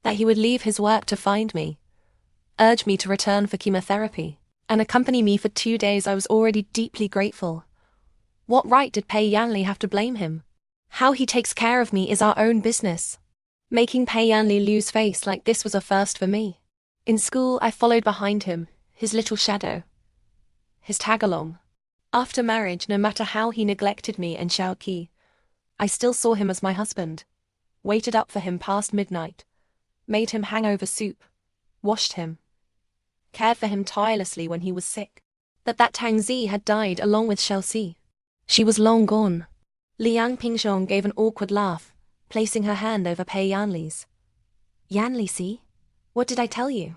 that he would leave his work to find me, urge me to return for chemotherapy, and accompany me for 2 days. I was already deeply grateful. What right did Pei Yanli have to blame him? How he takes care of me is our own business. Making Pei Yanli lose face like this was a first for me. In school, I followed behind him, his little shadow, his tag-along. After marriage, no matter how he neglected me and Xiao Qi, I still saw him as my husband, waited up for him past midnight, made him hangover soup, washed him, cared for him tirelessly when he was sick. That Tang Zi had died along with Xiao Xi. She was long gone. Liang Pingxiong gave an awkward laugh, placing her hand over Pei Yanli's. Yanli, see? What did I tell you?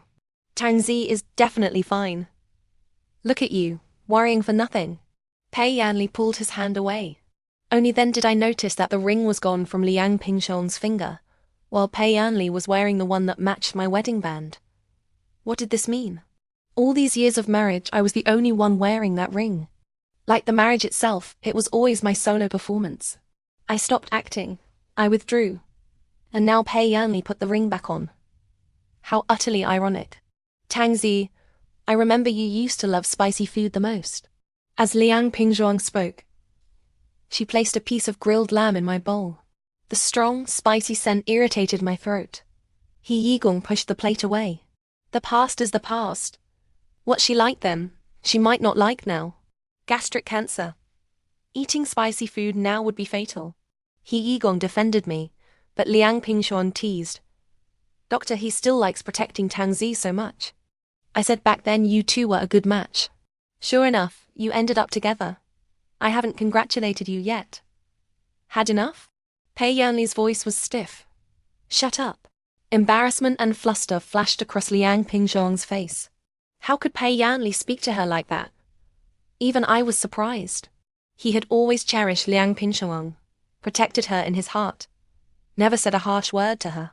Tang Zi is definitely fine. Look at you, worrying for nothing. Pei Yanli pulled his hand away. Only then did I notice that the ring was gone from Liang Pingxiong's finger, while Pei Yanli was wearing the one that matched my wedding band. What did this mean? All these years of marriage, I was the only one wearing that ring. Like the marriage itself, it was always my solo performance. I stopped acting. I withdrew. And now Pei Yanli put the ring back on. How utterly ironic. Tang Zi, I remember you used to love spicy food the most. As Liang Pingxiong spoke, she placed a piece of grilled lamb in my bowl. The strong, spicy scent irritated my throat. He Yigong pushed the plate away. The past is the past. What she liked then, she might not like now. Gastric cancer. Eating spicy food now would be fatal. He Yigong defended me, but Liang Pingxiong teased. Doctor, he still likes protecting Tang Zi so much. I said back then you two were a good match. Sure enough, you ended up together. I haven't congratulated you yet. Had enough? Pei Yanli's voice was stiff. Shut up. Embarrassment and fluster flashed across Liang Pingxiong's face. How could Pei Yanli speak to her like that? Even I was surprised. He had always cherished Liang Pingxiong, protected her in his heart, never said a harsh word to her.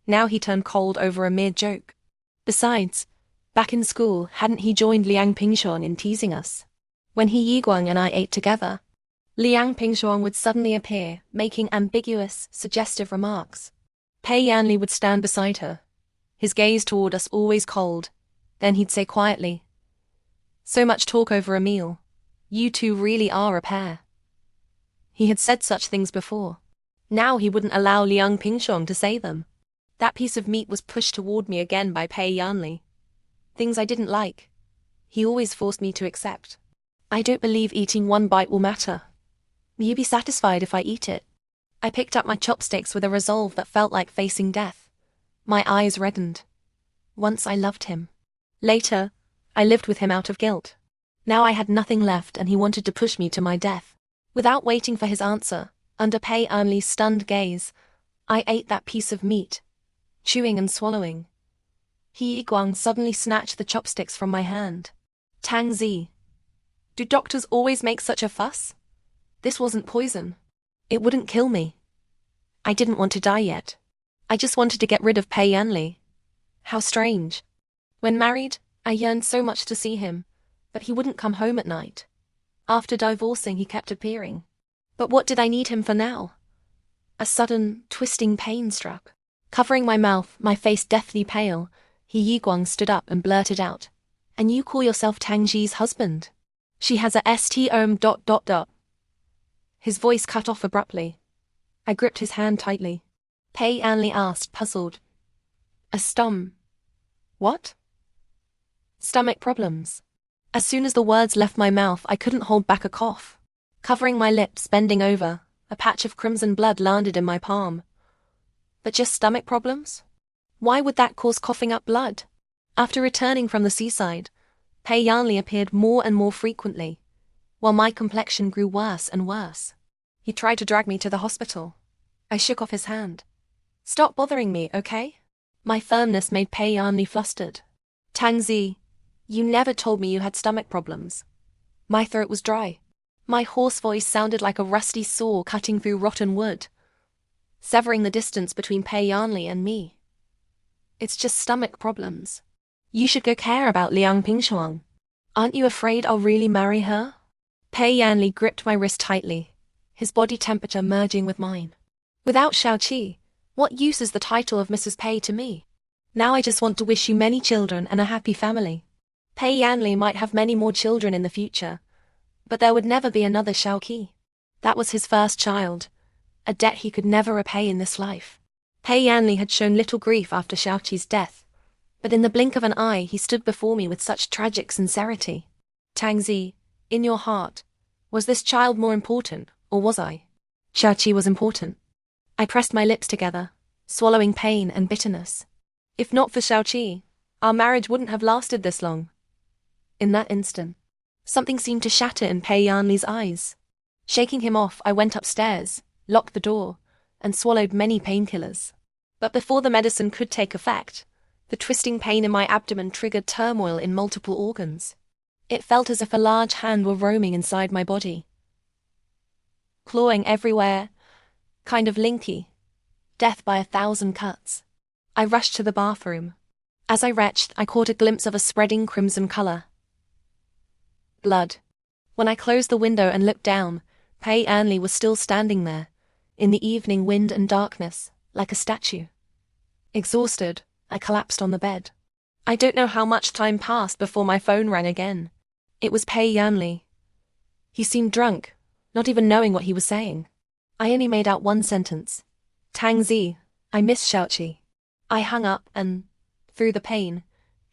Now he turned cold over a mere joke. Besides, back in school, hadn't he joined Liang Pingxiong in teasing us? When He Yiguang and I ate together, Liang Pingxiong would suddenly appear, making ambiguous, suggestive remarks. Pei Yanli would stand beside her, his gaze toward us always cold. Then he'd say quietly, "So much talk over a meal. You two really are a pair." He had said such things before. Now he wouldn't allow Liang Pingxiong to say them. That piece of meat was pushed toward me again by Pei Yanli. Things I didn't like, he always forced me to accept. I don't believe eating one bite will matter. Will you be satisfied if I eat it? I picked up my chopsticks with a resolve that felt like facing death. My eyes reddened. Once I loved him. Later, I lived with him out of guilt. Now I had nothing left and he wanted to push me to my death. Without waiting for his answer, under Pei Yanli's stunned gaze, I ate that piece of meat, chewing and swallowing. He Yiguang suddenly snatched the chopsticks from my hand. Tang Zi, do doctors always make such a fuss? This wasn't poison. It wouldn't kill me. I didn't want to die yet. I just wanted to get rid of Pei Yanli. How strange. When married, I yearned so much to see him, but he wouldn't come home at night. After divorcing, he kept appearing. But what did I need him for now? A sudden, twisting pain struck. Covering my mouth, my face deathly pale, He Yiguang stood up and blurted out, "And you call yourself Tang Zi's husband? She has a STOM ... His voice cut off abruptly. I gripped his hand tightly. Pei Yanli asked, puzzled. A stom. What? Stomach problems. As soon as the words left my mouth, I couldn't hold back a cough. Covering my lips, bending over, a patch of crimson blood landed in my palm. But just stomach problems? Why would that cause coughing up blood? After returning from the seaside, Pei Yanli appeared more and more frequently, while my complexion grew worse and worse. He tried to drag me to the hospital. I shook off his hand. Stop bothering me, okay? My firmness made Pei Yanli flustered. Tangzi, you never told me you had stomach problems. My throat was dry. My hoarse voice sounded like a rusty saw cutting through rotten wood, severing the distance between Pei Yanli and me. It's just stomach problems. You should go care about Liang Pingshuang. Aren't you afraid I'll really marry her? Pei Yanli gripped my wrist tightly, his body temperature merging with mine. Without Xiaoqi, what use is the title of Mrs. Pei to me? Now I just want to wish you many children and a happy family. Pei Yanli might have many more children in the future, but there would never be another Xiaoqi. That was his first child, a debt he could never repay in this life. Pei Yanli had shown little grief after Xiaoqi's death, but in the blink of an eye he stood before me with such tragic sincerity. Tangzi, in your heart, was this child more important, or was I? Xiaoqi was important. I pressed my lips together, swallowing pain and bitterness. If not for Xiaoqi, our marriage wouldn't have lasted this long. In that instant, something seemed to shatter in Pei Yanli's eyes. Shaking him off, I went upstairs, locked the door, and swallowed many painkillers. But before the medicine could take effect, the twisting pain in my abdomen triggered turmoil in multiple organs. It felt as if a large hand were roaming inside my body, clawing everywhere, kind of linky, death by 1,000 cuts. I rushed to the bathroom. As I retched, I caught a glimpse of a spreading crimson color. Blood. When I closed the window and looked down, Pei Yanli was still standing there, in the evening wind and darkness, like a statue. Exhausted, I collapsed on the bed. I don't know how much time passed before my phone rang again. It was Pei Yanli. He seemed drunk, not even knowing what he was saying. I only made out one sentence. Tangzi, I miss Xiaoqi. I hung up and, through the pain,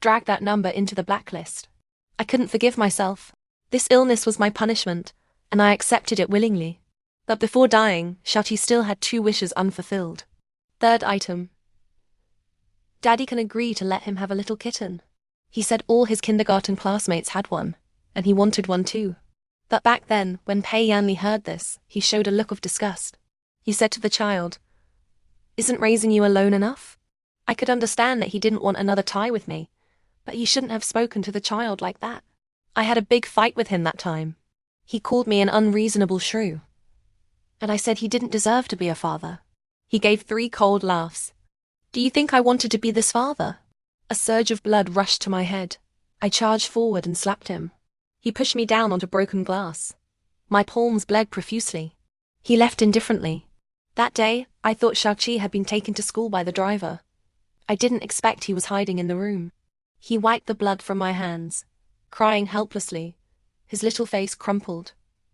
dragged that number into the blacklist. I couldn't forgive myself. This illness was my punishment, and I accepted it willingly. But before dying, Xiaoqi still had 2 wishes unfulfilled. Third item. Daddy can agree to let him have a little kitten. He said all his kindergarten classmates had one, and he wanted one too. But back then, when Pei Yanli heard this, he showed a look of disgust. He said to the child, "Isn't raising you alone enough?" I could understand that he didn't want another tie with me, but he shouldn't have spoken to the child like that. I had a big fight with him that time. He called me an unreasonable shrew, and I said he didn't deserve to be a father. He gave 3 cold laughs. Do you think I wanted to be this father? A surge of blood rushed to my head. I charged forward and slapped him. He pushed me down onto broken glass. My palms bled profusely. He left indifferently. That day, I thought Xiaoqi had been taken to school by the driver. I didn't expect he was hiding in the room. He wiped the blood from my hands, crying helplessly, his little face crumpled,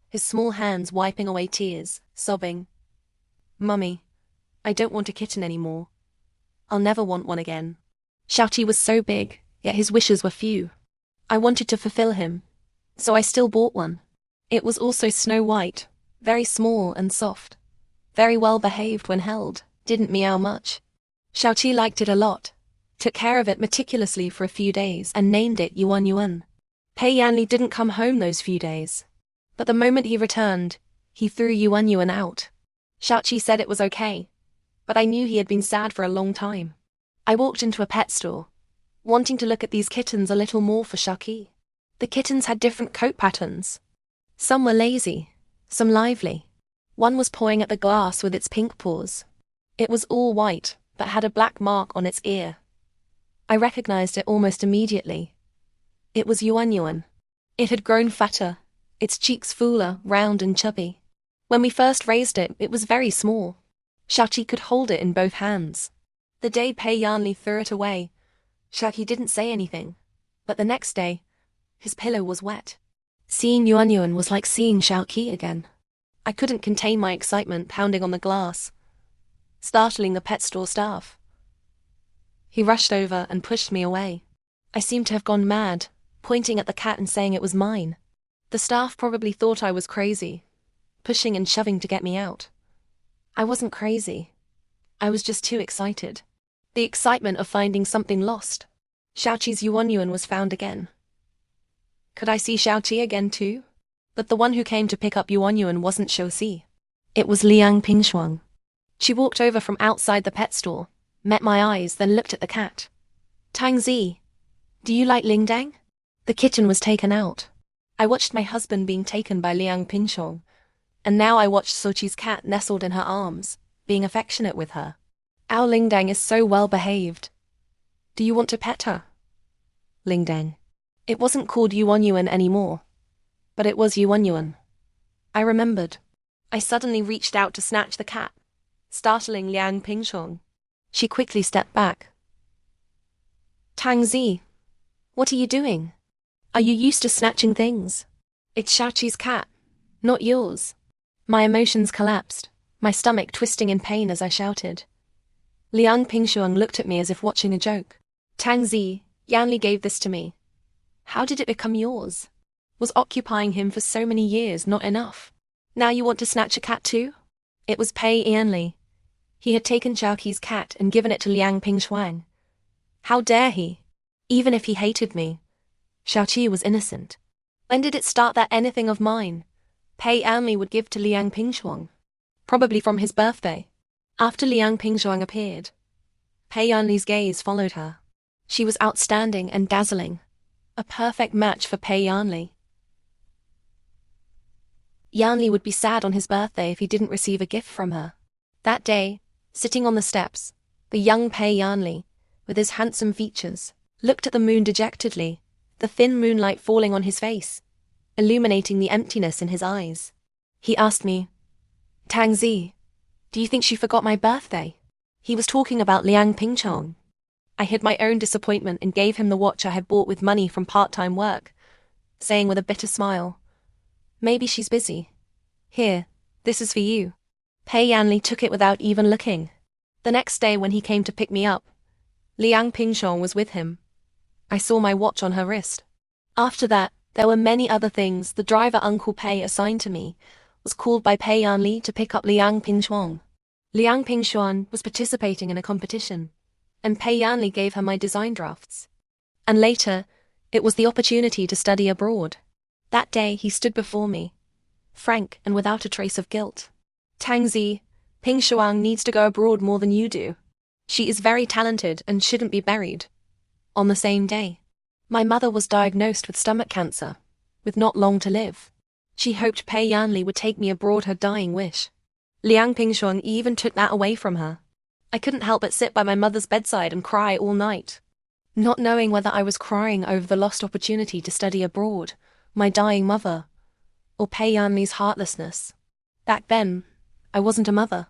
his small hands wiping away tears, sobbing, "Mummy, I don't want a kitten anymore. I'll never want one again." Xiaoqi was so big, yet his wishes were few. I wanted to fulfill him, so I still bought one. It was also snow white, very small and soft, very well behaved when held, didn't meow much. Xiaoqi liked it a lot, took care of it meticulously for a few days and named it Yuan Yuan. Pei Yanli didn't come home those few days, but the moment he returned, he threw Yuan Yuan out. Xiaoqi said it was okay, but I knew he had been sad for a long time. I walked into a pet store, wanting to look at these kittens a little more for Xiaoqi. The kittens had different coat patterns. Some were lazy, some lively. One was pawing at the glass with its pink paws. It was all white, but had a black mark on its ear. I recognized it almost immediately. It was Yuan Yuan. It had grown fatter, its cheeks fuller, round and chubby. When we first raised it, it was very small. Xiaoqi could hold it in both hands. The day Pei Yanli threw it away, Xiaoqi didn't say anything, but the next day, his pillow was wet. Seeing Yuan Yuan was like seeing Xiaoqi again. I couldn't contain my excitement, pounding on the glass, startling the pet store staff. He rushed over and pushed me away. I seemed to have gone mad, pointing at the cat and saying it was mine. The staff probably thought I was crazy, pushing and shoving to get me out. I wasn't crazy. I was just too excited. The excitement of finding something lost. Xiaoqi's Yuan Yuan was found again. Could I see Xiaoqi again too? But the one who came to pick up Yuan Yuan wasn't Xiaoqi. It was Liang Pingshuang. She walked over from outside the pet store, met my eyes, then looked at the cat. Tangzi, do you like Lingdang? The kitten was taken out. I watched my husband being taken by Liang Pingshong, and now I watched Sochi's cat nestled in her arms, being affectionate with her. Our Lingdang is so well behaved. Do you want to pet her? Lingdang. It wasn't called Yuanyuan anymore, but it was Yuanyuan. I remembered. I suddenly reached out to snatch the cat, startling Liang Pingshong. She quickly stepped back. Tangzi, what are you doing? Are you used to snatching things? It's Xiaoqi's cat, not yours. My emotions collapsed, my stomach twisting in pain as I shouted. Liang Pingshuang looked at me as if watching a joke. Tangzi, Yanli gave this to me. How did it become yours? Was occupying him for so many years not enough? Now you want to snatch a cat too? It was Pei Yanli. He had taken Xiaoqi's cat and given it to Liang Pingshuang. How dare he? Even if he hated me, Xiaoqi was innocent. When did it start that anything of mine, Pei Yanli would give to Liang Pingshuang? Probably from his birthday. After Liang Pingshuang appeared, Pei Yanli's gaze followed her. She was outstanding and dazzling, a perfect match for Pei Yanli. Yanli would be sad on his birthday if he didn't receive a gift from her. That day, sitting on the steps, the young Pei Yanli, with his handsome features, looked at the moon dejectedly, the thin moonlight falling on his face, illuminating the emptiness in his eyes. He asked me, Tangzi, do you think she forgot my birthday? He was talking about Liang Pingchong. I hid my own disappointment and gave him the watch I had bought with money from part-time work, saying with a bitter smile, maybe she's busy. Here, this is for you. Pei Yanli took it without even looking. The next day when he came to pick me up, Liang Pingchong was with him. I saw my watch on her wrist. After that, there were many other things. The driver Uncle Pei assigned to me was called by Pei Yanli to pick up Liang Pingchuan. Liang Pingchuan was participating in a competition, and Pei Yanli gave her my design drafts. And later, it was the opportunity to study abroad. That day he stood before me, frank and without a trace of guilt. Tangzi, Pingshuang needs to go abroad more than you do. She is very talented and shouldn't be buried. On the same day, my mother was diagnosed with stomach cancer, with not long to live. She hoped Pei Yanli would take me abroad, her dying wish. Liang Pingshuang even took that away from her. I couldn't help but sit by my mother's bedside and cry all night, not knowing whether I was crying over the lost opportunity to study abroad, my dying mother, or Pei Yanli's heartlessness. Back then, I wasn't a mother.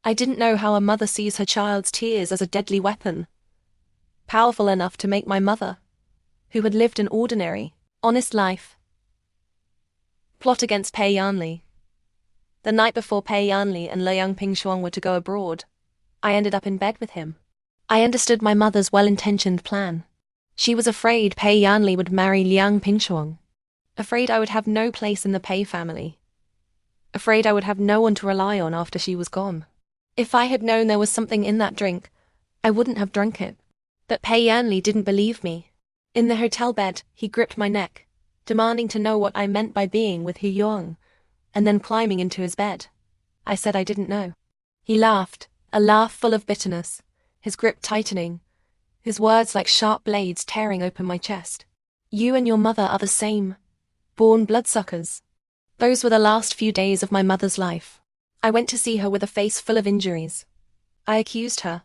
I didn't know how a mother sees her child's tears as a deadly weapon, powerful enough to make my mother, who had lived an ordinary, honest life, plot against Pei Yanli. The night before Pei Yanli and Liang Pingshuang were to go abroad, I ended up in bed with him. I understood my mother's well-intentioned plan. She was afraid Pei Yanli would marry Liang Pingshuang, afraid I would have no place in the Pei family, afraid I would have no one to rely on after she was gone. If I had known there was something in that drink, I wouldn't have drunk it. But Pei Yanli didn't believe me. In the hotel bed, he gripped my neck, demanding to know what I meant by being with Hu Yuang, and then climbing into his bed. I said I didn't know. He laughed, a laugh full of bitterness, his grip tightening, his words like sharp blades tearing open my chest. You and your mother are the same, born bloodsuckers. Those were the last few days of my mother's life. I went to see her with a face full of injuries. I accused her,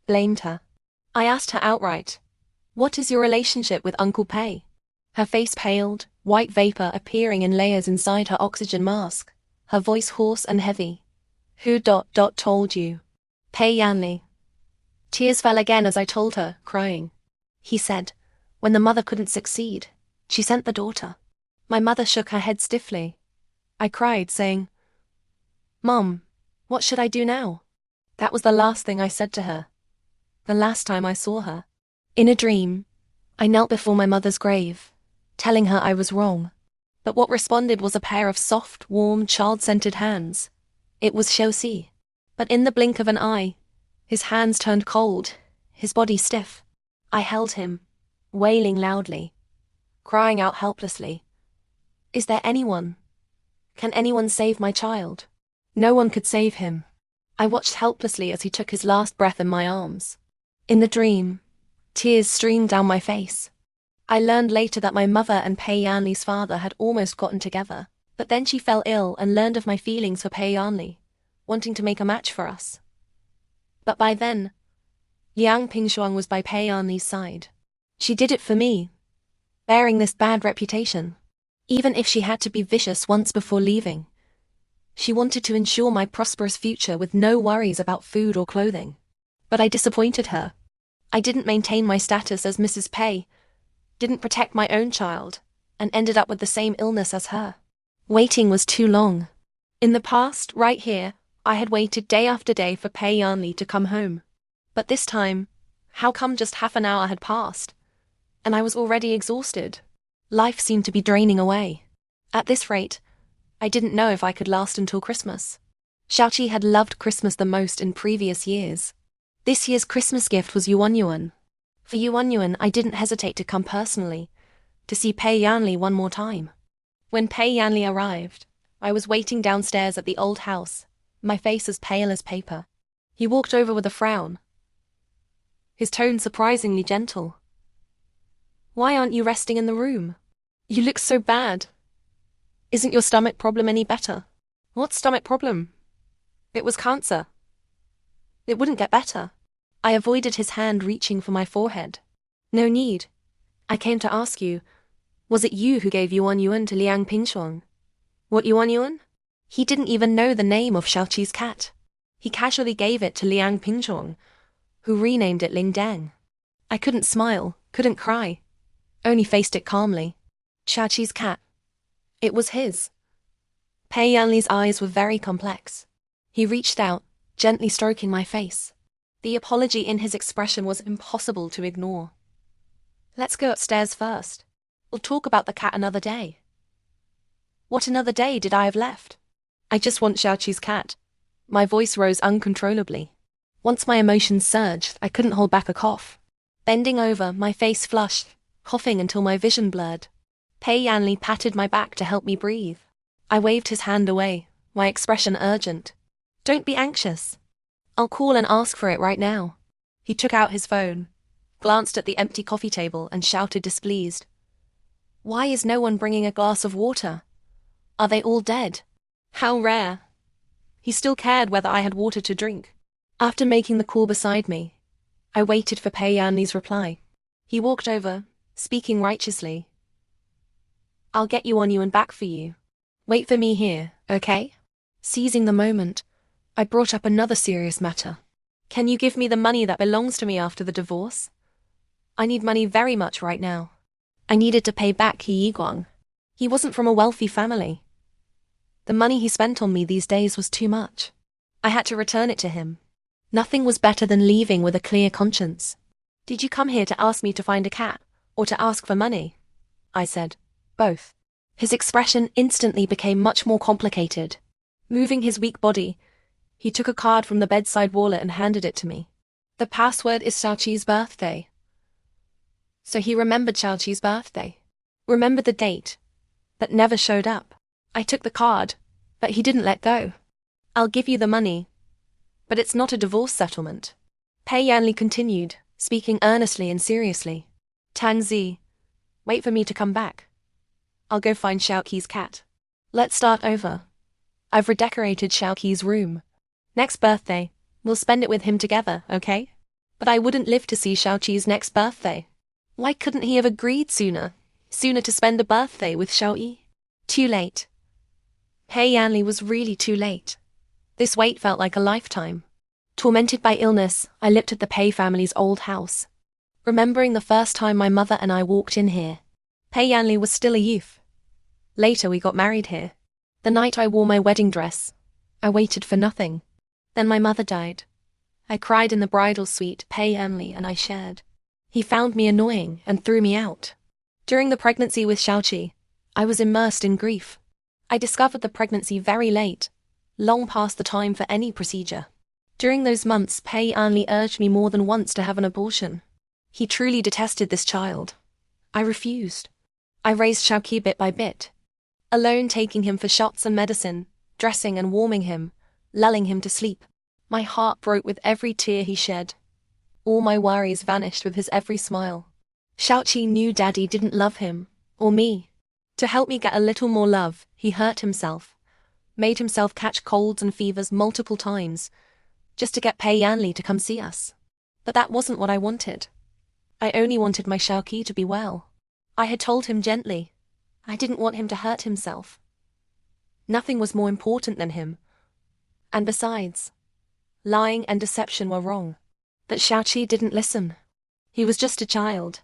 blamed her. I asked her outright, what is your relationship with Uncle Pei? Her face paled, white vapor appearing in layers inside her oxygen mask, her voice hoarse and heavy. Who told you? Pei Yanli. Tears fell again as I told her, crying. He said, when the mother couldn't succeed, she sent the daughter. My mother shook her head stiffly. I cried, saying, Mom, what should I do now? That was the last thing I said to her. The last time I saw her. In a dream, I knelt before my mother's grave, telling her I was wrong. But what responded was a pair of soft, warm, child-scented hands. It was Xiaoxi. But in the blink of an eye, his hands turned cold, his body stiff. I held him, wailing loudly, crying out helplessly. Is there anyone? Can anyone save my child? No one could save him. I watched helplessly as he took his last breath in my arms. In the dream, tears streamed down my face. I learned later that my mother and Pei Yanli's father had almost gotten together, but then she fell ill and learned of my feelings for Pei Yanli, wanting to make a match for us. But by then, Liang Pingshuang was by Pei Yanli's side. She did it for me, bearing this bad reputation. Even if she had to be vicious once before leaving, she wanted to ensure my prosperous future with no worries about food or clothing. But I disappointed her. I didn't maintain my status as Mrs. Pei, didn't protect my own child, and ended up with the same illness as her. Waiting was too long. In the past, right here, I had waited day after day for Pei Yanli to come home. But this time, how come just half an hour had passed, and I was already exhausted? Life seemed to be draining away. At this rate, I didn't know if I could last until Christmas. Xiaoqi had loved Christmas the most in previous years. This year's Christmas gift was Yuan. For Yuan, I didn't hesitate to come personally, to see Pei Yanli one more time. When Pei Yanli arrived, I was waiting downstairs at the old house, my face as pale as paper. He walked over with a frown, his tone surprisingly gentle. "Why aren't you resting in the room? You look so bad. Isn't your stomach problem any better?" "What stomach problem? It was cancer. It wouldn't get better." I avoided his hand reaching for my forehead. "No need. I came to ask you, was it you who gave Yuan to Liang Pingshuang?" "What Yuan?" He didn't even know the name of Xiaoqi's cat. He casually gave it to Liang Pingshuang, who renamed it Ling Dang. I couldn't smile, couldn't cry, only faced it calmly. Xiaoqi's cat. It was his. Pei Yanli's eyes were very complex. He reached out, gently stroking my face. The apology in his expression was impossible to ignore. "Let's go upstairs first. We'll talk about the cat another day." What another day did I have left? "I just want Xiaoqi's cat." My voice rose uncontrollably. Once my emotions surged, I couldn't hold back a cough. Bending over, my face flushed, coughing until my vision blurred. Pei Yanli patted my back to help me breathe. I waved his hand away, my expression urgent. "Don't be anxious. I'll call and ask for it right now." He took out his phone, glanced at the empty coffee table, and shouted displeased. "Why is no one bringing a glass of water? Are they all dead?" How rare. He still cared whether I had water to drink. After making the call beside me, I waited for Pei Yanli's reply. He walked over, speaking righteously. "I'll get Yuan back for you. Wait for me here, okay?" Seizing the moment, I brought up another serious matter. "Can you give me the money that belongs to me after the divorce? I need money very much right now." I needed to pay back He Yiguang. He wasn't from a wealthy family. The money he spent on me these days was too much. I had to return it to him. Nothing was better than leaving with a clear conscience. "Did you come here to ask me to find a cat, or to ask for money?" I said. "Both." His expression instantly became much more complicated. Moving his weak body, he took a card from the bedside wallet and handed it to me. "The password is Xiaoqi's birthday." So he remembered Xiaoqi's birthday. Remembered the date, but never showed up. I took the card, but he didn't let go. "I'll give you the money, but it's not a divorce settlement." Pei Yanli continued, speaking earnestly and seriously. "Tang Zi, wait for me to come back. I'll go find Xiaoqi's cat. Let's start over. I've redecorated Xiaoqi's room. Next birthday, we'll spend it with him together, okay?" But I wouldn't live to see Xiaoqi's next birthday. Why couldn't he have agreed sooner to spend a birthday with Xiaoyi? Too late. Pei Yanli was really too late. This wait felt like a lifetime. Tormented by illness, I looked at the Pei family's old house, remembering the first time my mother and I walked in here. Pei Yanli was still a youth. Later we got married here. The night I wore my wedding dress, I waited for nothing. Then my mother died. I cried in the bridal suite Pei Yanli and I shared. He found me annoying and threw me out. During the pregnancy with Xiaoqi, I was immersed in grief. I discovered the pregnancy very late, long past the time for any procedure. During those months, Pei Yanli urged me more than once to have an abortion. He truly detested this child. I refused. I raised Xiaoqi bit by bit, alone taking him for shots and medicine, dressing and warming him, lulling him to sleep. My heart broke with every tear he shed. All my worries vanished with his every smile. Xiaoqi knew Daddy didn't love him, or me. To help me get a little more love, he hurt himself. Made himself catch colds and fevers multiple times, just to get Pei Yanli to come see us. But that wasn't what I wanted. I only wanted my Xiaoqi to be well. I had told him gently. I didn't want him to hurt himself. Nothing was more important than him. And besides, lying and deception were wrong. But Xiaoqi didn't listen. He was just a child.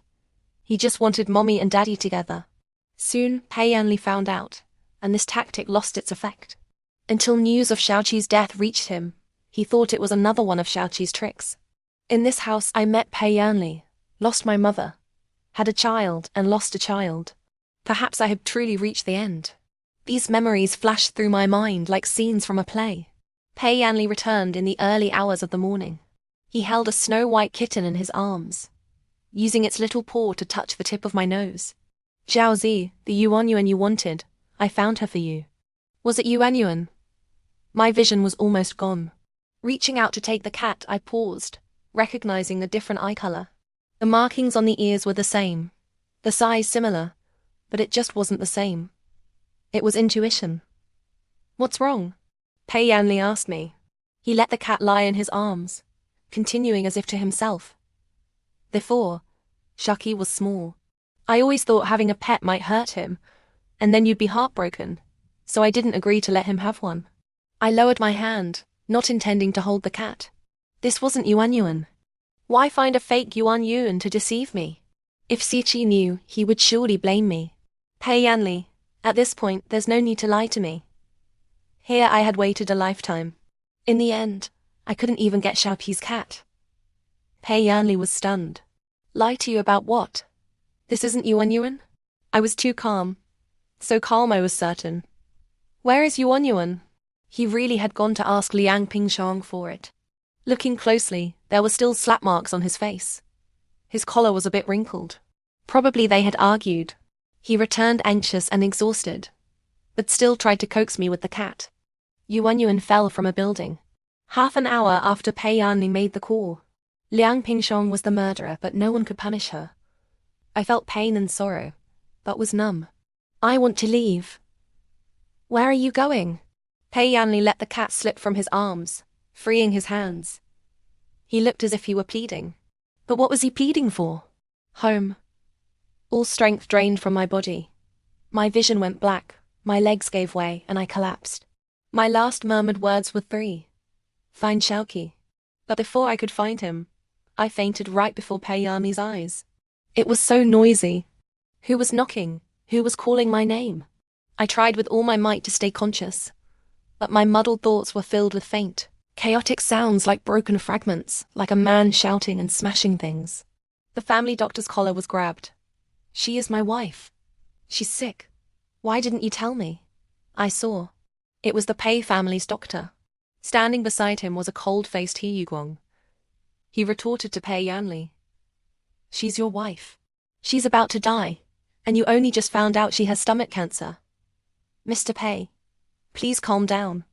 He just wanted Mommy and Daddy together. Soon, Pei Yanli found out, and this tactic lost its effect. Until news of Xiaoqi's death reached him, he thought it was another one of Xiaoqi's tricks. In this house I met Pei Yanli, lost my mother, had a child and lost a child. Perhaps I had truly reached the end. These memories flashed through my mind like scenes from a play. Pei Yanli returned in the early hours of the morning. He held a snow-white kitten in his arms, using its little paw to touch the tip of my nose. Xiaozi, the Yuan you wanted, I found her for you. Was it Yuan? My vision was almost gone. Reaching out to take the cat, I paused, recognizing the different eye color. The markings on the ears were the same, the size similar, but it just wasn't the same. It was intuition. What's wrong? Pei Yanli asked me. He let the cat lie in his arms, continuing as if to himself. Before, Xiaoqi was small. I always thought having a pet might hurt him, and then you'd be heartbroken, so I didn't agree to let him have one. I lowered my hand, not intending to hold the cat. This wasn't Yuan. Why find a fake Yuan to deceive me? If Siqi knew, he would surely blame me. Pei Yanli, at this point there's no need to lie to me. Here I had waited a lifetime. In the end, I couldn't even get Xiaoqi's cat. Pei Yanli was stunned. Lie to you about what? This isn't Yuan? I was too calm. So calm I was certain. Where is Yuan? He really had gone to ask Liang Pingshong for it. Looking closely, there were still slap marks on his face. His collar was a bit wrinkled. Probably they had argued. He returned anxious and exhausted, but still tried to coax me with the cat. Yuan fell from a building. Half an hour after Pei Yanli made the call. Liang Pingshong was the murderer, but no one could punish her. I felt pain and sorrow, but was numb. I want to leave. Where are you going? Pei Yanli let the cat slip from his arms, freeing his hands. He looked as if he were pleading. But what was he pleading for? Home. All strength drained from my body. My vision went black, my legs gave way, and I collapsed. My last murmured words were 3. Find Xiaoqi. But before I could find him, I fainted right before Pei Yanli's eyes. It was so noisy. Who was knocking? Who was calling my name? I tried with all my might to stay conscious, but my muddled thoughts were filled with faint, chaotic sounds like broken fragments, like a man shouting and smashing things. The family doctor's collar was grabbed. She is my wife. She's sick. Why didn't you tell me? I saw. It was the Pei family's doctor. Standing beside him was a cold-faced He Yuguang. He retorted to Pei Yanli. She's your wife. She's about to die, and you only just found out she has stomach cancer. Mr. Pei, please calm down.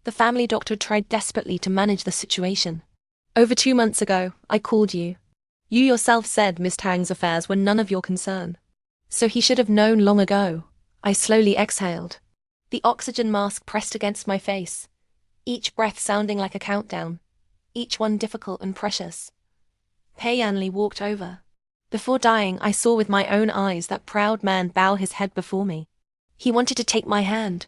The family doctor tried desperately to manage the situation. Over 2 months ago, I called you. You yourself said Miss Tang's affairs were none of your concern. So he should have known long ago. I slowly exhaled. The oxygen mask pressed against my face, each breath sounding like a countdown, each one difficult and precious. Pei Yanli walked over. Before dying, I saw with my own eyes that proud man bow his head before me. He wanted to take my hand,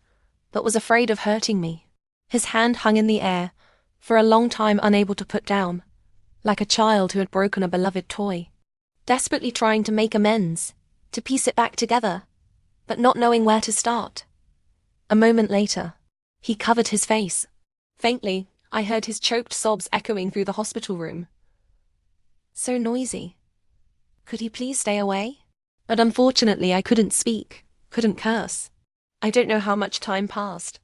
but was afraid of hurting me. His hand hung in the air, for a long time unable to put down, like a child who had broken a beloved toy, desperately trying to make amends, to piece it back together, but not knowing where to start. A moment later, he covered his face. Faintly, I heard his choked sobs echoing through the hospital room. So noisy. Could he please stay away? But unfortunately I couldn't speak, couldn't curse. I don't know how much time passed.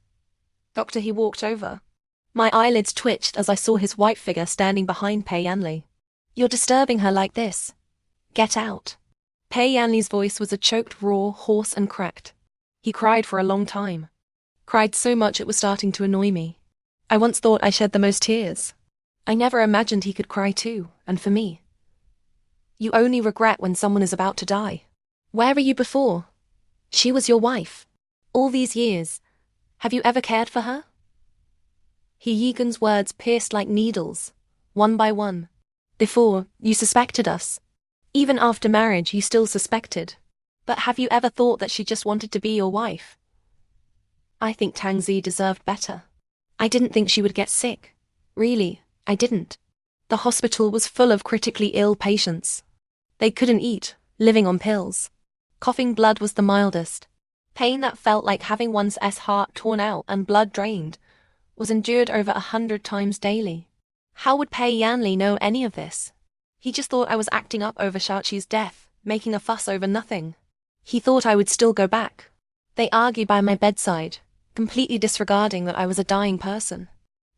Doctor, he walked over. My eyelids twitched as I saw his white figure standing behind Pei Yanli. You're disturbing her like this. Get out. Pei Yanli's voice was a choked roar, hoarse and cracked. He cried for a long time. Cried so much it was starting to annoy me. I once thought I shed the most tears. I never imagined he could cry too, and for me. You only regret when someone is about to die. Where were you before? She was your wife. All these years, have you ever cared for her? Yegan's words pierced like needles, one by one. Before, you suspected us. Even after marriage, you still suspected. But have you ever thought that she just wanted to be your wife? I think Tangzi deserved better. I didn't think she would get sick. Really, I didn't. The hospital was full of critically ill patients. They couldn't eat, living on pills. Coughing blood was the mildest. Pain that felt like having one's heart torn out and blood drained was endured over 100 times daily. How would Pei Yanli know any of this? He just thought I was acting up over Shaoqi's death, making a fuss over nothing. He thought I would still go back. They argued by my bedside, completely disregarding that I was a dying person.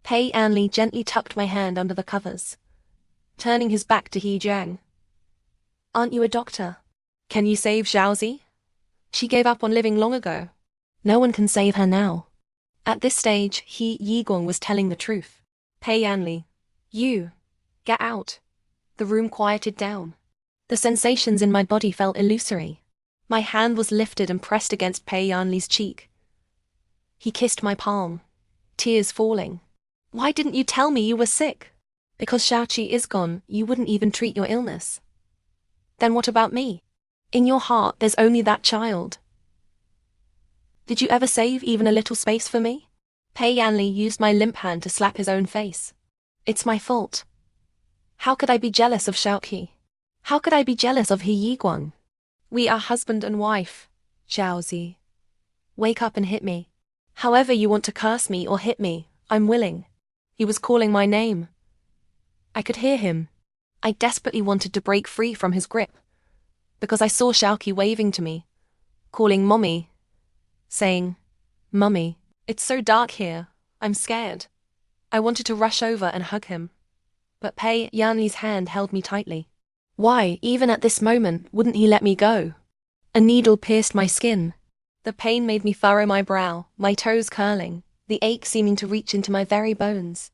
Pei Yanli gently tucked my hand under the covers, turning his back to He Jiang. Aren't you a doctor? Can you save Xiaozi? She gave up on living long ago. No one can save her now. At this stage, He Yiguang was telling the truth. Pei Yanli, you, get out. The room quieted down. The sensations in my body felt illusory. My hand was lifted and pressed against Pei Yanli's cheek. He kissed my palm, tears falling. Why didn't you tell me you were sick? Because Shaoqi is gone, you wouldn't even treat your illness. Then what about me? In your heart, there's only that child. Did you ever save even a little space for me? Pei Yanli used my limp hand to slap his own face. It's my fault. How could I be jealous of Shaoqi? How could I be jealous of He Yiguang? We are husband and wife, Xiaozi. Wake up and hit me. However you want to curse me or hit me, I'm willing. He was calling my name. I could hear him. I desperately wanted to break free from his grip, because I saw Shaoqi waving to me, calling Mommy, saying, Mummy, it's so dark here, I'm scared. I wanted to rush over and hug him, but Pei Yanli's hand held me tightly. Why, even at this moment, wouldn't he let me go? A needle pierced my skin. The pain made me furrow my brow, my toes curling, the ache seeming to reach into my very bones.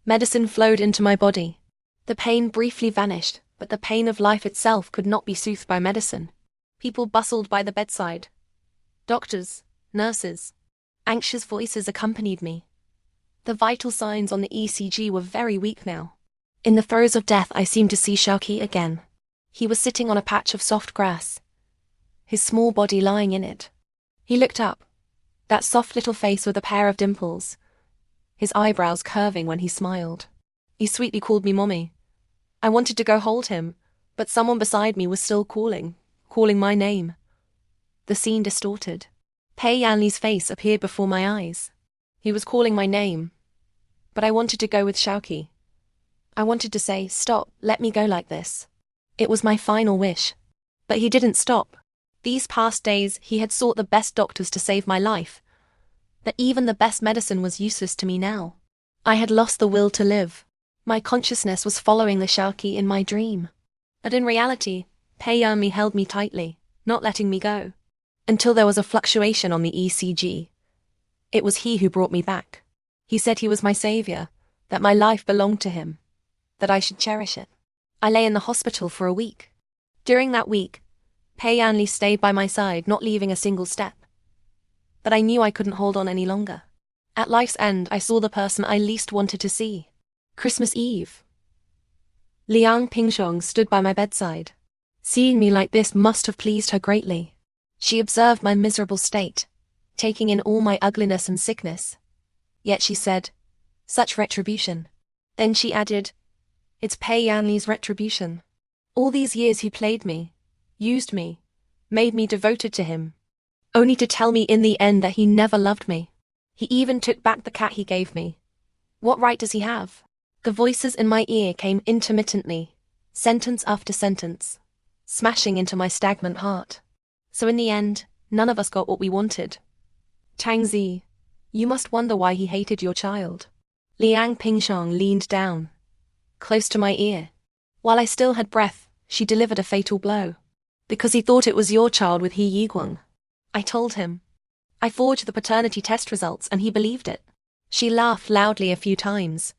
Medicine flowed into my body. The pain briefly vanished, but the pain of life itself could not be soothed by medicine. People bustled by the bedside. Doctors, nurses, anxious voices accompanied me. The vital signs on the ECG were very weak now. In the throes of death, I seemed to see Shaoqi again. He was sitting on a patch of soft grass, his small body lying in it. He looked up, that soft little face with a pair of dimples, his eyebrows curving when he smiled. He sweetly called me Mommy. I wanted to go hold him, but someone beside me was still calling my name. The scene distorted. Pei Yanli's face appeared before my eyes. He was calling my name, but I wanted to go with Shaoqi. I wanted to say, stop, let me go like this. It was my final wish. But he didn't stop. These past days, he had sought the best doctors to save my life. But even the best medicine was useless to me now. I had lost the will to live. My consciousness was following the Shaoqi in my dream. But in reality, Pei Yanli held me tightly, not letting me go. Until there was a fluctuation on the ECG. It was he who brought me back. He said he was my savior, that my life belonged to him, that I should cherish it. I lay in the hospital for a week. During that week, Pei Yanli stayed by my side, not leaving a single step. But I knew I couldn't hold on any longer. At life's end, I saw the person I least wanted to see. Christmas Eve. Liang Pingshong stood by my bedside. Seeing me like this must have pleased her greatly. She observed my miserable state, taking in all my ugliness and sickness. Yet she said, such retribution. Then she added, it's Pei Yanli's retribution. All these years he played me, used me, made me devoted to him, only to tell me in the end that he never loved me. He even took back the cat he gave me. What right does he have? The voices in my ear came intermittently, sentence after sentence, smashing into my stagnant heart. So in the end, none of us got what we wanted. Tangzi, you must wonder why he hated your child. Liang Pingshong leaned down, close to my ear. While I still had breath, she delivered a fatal blow. Because he thought it was your child with He Yiguang. I told him. I forged the paternity test results and he believed it. She laughed loudly a few times.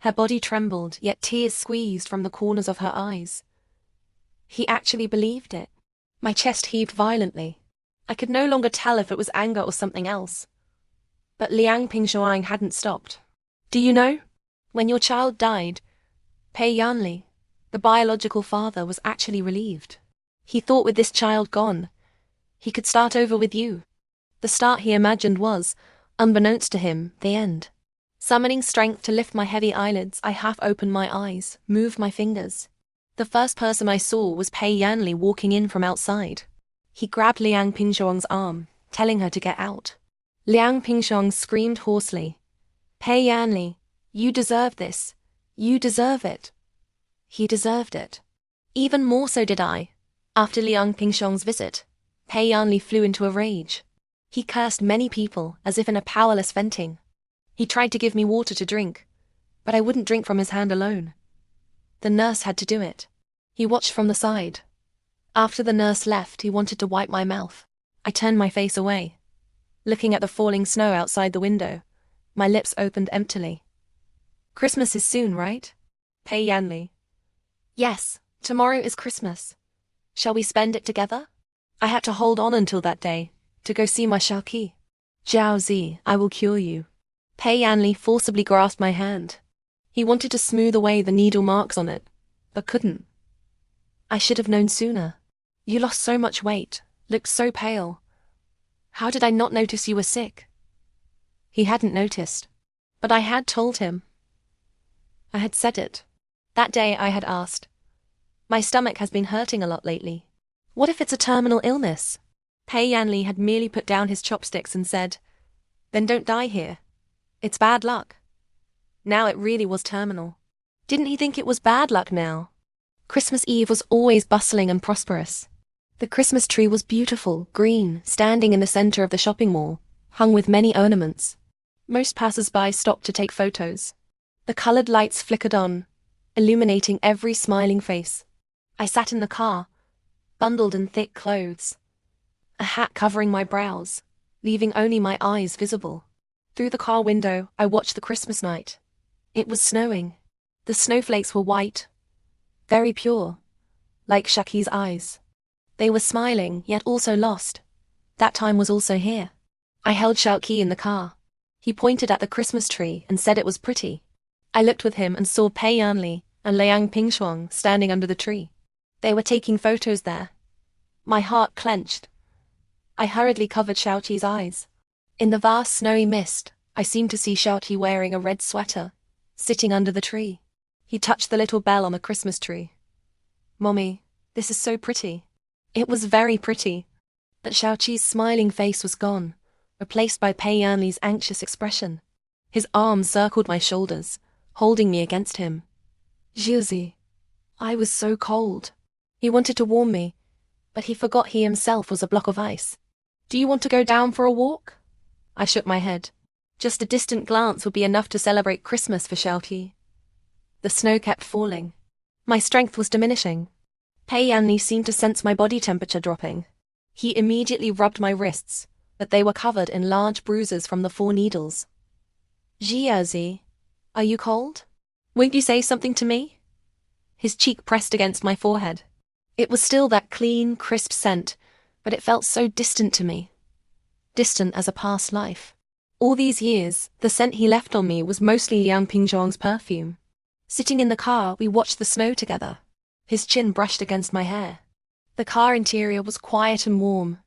Her body trembled, yet tears squeezed from the corners of her eyes. He actually believed it. My chest heaved violently. I could no longer tell if it was anger or something else. But Liang Pingshuang hadn't stopped. Do you know? When your child died, Pei Yanli, the biological father, was actually relieved. He thought with this child gone, he could start over with you. The start he imagined was, unbeknownst to him, the end. Summoning strength to lift my heavy eyelids, I half opened my eyes, moved my fingers. The first person I saw was Pei Yanli walking in from outside. He grabbed Liang Pingshuang's arm, telling her to get out. Liang Pingshuang screamed hoarsely, "Pei Yanli, you deserve this. You deserve it." He deserved it. Even more so did I. After Liang Pingshuang's visit, Pei Yanli flew into a rage. He cursed many people as if in a powerless venting. He tried to give me water to drink, but I wouldn't drink from his hand alone. The nurse had to do it. He watched from the side. After the nurse left, he wanted to wipe my mouth. I turned my face away. Looking at the falling snow outside the window, my lips opened emptily. Christmas is soon, right? Pei Yanli. Yes, tomorrow is Christmas. Shall we spend it together? I had to hold on until that day, to go see my Xiaoqi. Zhao Zi, I will cure you. Pei Yanli forcibly grasped my hand. He wanted to smooth away the needle marks on it, but couldn't. I should have known sooner. You lost so much weight, looked so pale. How did I not notice you were sick? He hadn't noticed, but I had told him. I had said it. That day I had asked, "My stomach has been hurting a lot lately. What if it's a terminal illness?" Pei Yanli had merely put down his chopsticks and said, "Then don't die here. It's bad luck." Now it really was terminal. Didn't he think it was bad luck now? Christmas Eve was always bustling and prosperous. The Christmas tree was beautiful, green, standing in the center of the shopping mall, hung with many ornaments. Most passers-by stopped to take photos. The colored lights flickered on, illuminating every smiling face. I sat in the car, bundled in thick clothes, a hat covering my brows, leaving only my eyes visible. Through the car window, I watched the Christmas night. It was snowing. The snowflakes were white, very pure, like Shaki's eyes. They were smiling, yet also lost. That time was also here. I held Xiaoqi in the car. He pointed at the Christmas tree and said it was pretty. I looked with him and saw Pei Yanli and Liang Pingshuang standing under the tree. They were taking photos there. My heart clenched. I hurriedly covered Xiaoqi's eyes. In the vast snowy mist, I seemed to see Xiaoqi wearing a red sweater, sitting under the tree. He touched the little bell on the Christmas tree. "Mommy, this is so pretty." It was very pretty. But Xiaoqi's smiling face was gone, replaced by Pei Yanli's anxious expression. His arms circled my shoulders, holding me against him. "Zhizi." I was so cold. He wanted to warm me, but he forgot he himself was a block of ice. "Do you want to go down for a walk?" I shook my head. Just a distant glance would be enough to celebrate Christmas for Xiaoqi. The snow kept falling. My strength was diminishing. Pei Yanli seemed to sense my body temperature dropping. He immediately rubbed my wrists, but they were covered in large bruises from the 4 needles. "Jiaozi, are you cold? Won't you say something to me?" His cheek pressed against my forehead. It was still that clean, crisp scent, but it felt so distant to me. Distant as a past life. All these years, the scent he left on me was mostly Liang Pingshuang's perfume. Sitting in the car, we watched the snow together. His chin brushed against my hair. The car interior was quiet and warm.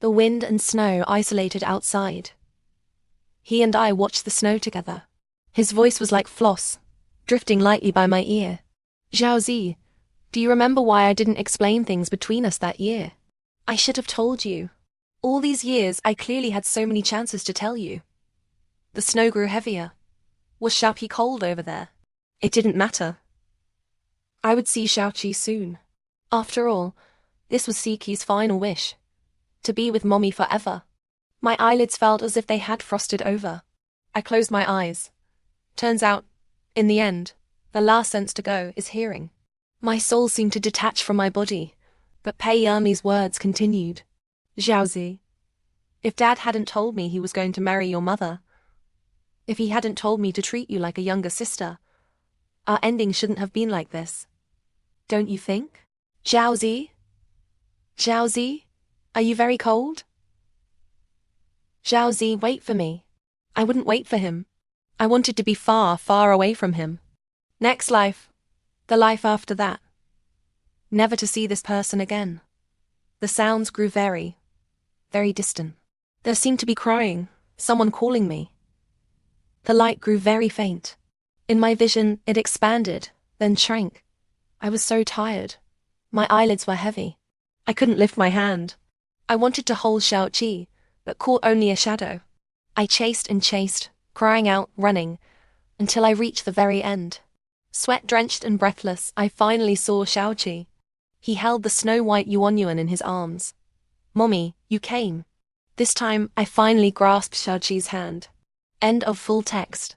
The wind and snow isolated outside. He and I watched the snow together. His voice was like floss, drifting lightly by my ear. "Zhaozi, do you remember why I didn't explain things between us that year? I should have told you. All these years, I clearly had so many chances to tell you." The snow grew heavier. Was Xiaoqi cold over there? It didn't matter. I would see Xiaoqi soon. After all, this was Siki's final wish. To be with Mommy forever. My eyelids felt as if they had frosted over. I closed my eyes. Turns out, in the end, the last sense to go is hearing. My soul seemed to detach from my body, but Pei Yanli's words continued. "Zhaozi, if Dad hadn't told me he was going to marry your mother, If he hadn't told me to treat you like a younger sister, our ending shouldn't have been like this. Don't you think? Xiaozi? Xiaozi? Are you very cold? Xiaozi, wait for me. I wouldn't wait for him. I wanted to be far, far away from him. Next life. The life after that. Never to see this person again. The sounds grew very, very distant. There seemed to be crying, someone calling me. The light grew very faint. In my vision, it expanded, then shrank. I was so tired. My eyelids were heavy. I couldn't lift my hand. I wanted to hold Xiaoqi, but caught only a shadow. I chased and chased, crying out, running, until I reached the very end. Sweat-drenched and breathless, I finally saw Xiaoqi. He held the snow-white Yuanyuan in his arms. Mommy, you came. This time, I finally grasped Xiaoqi's hand. End of full text.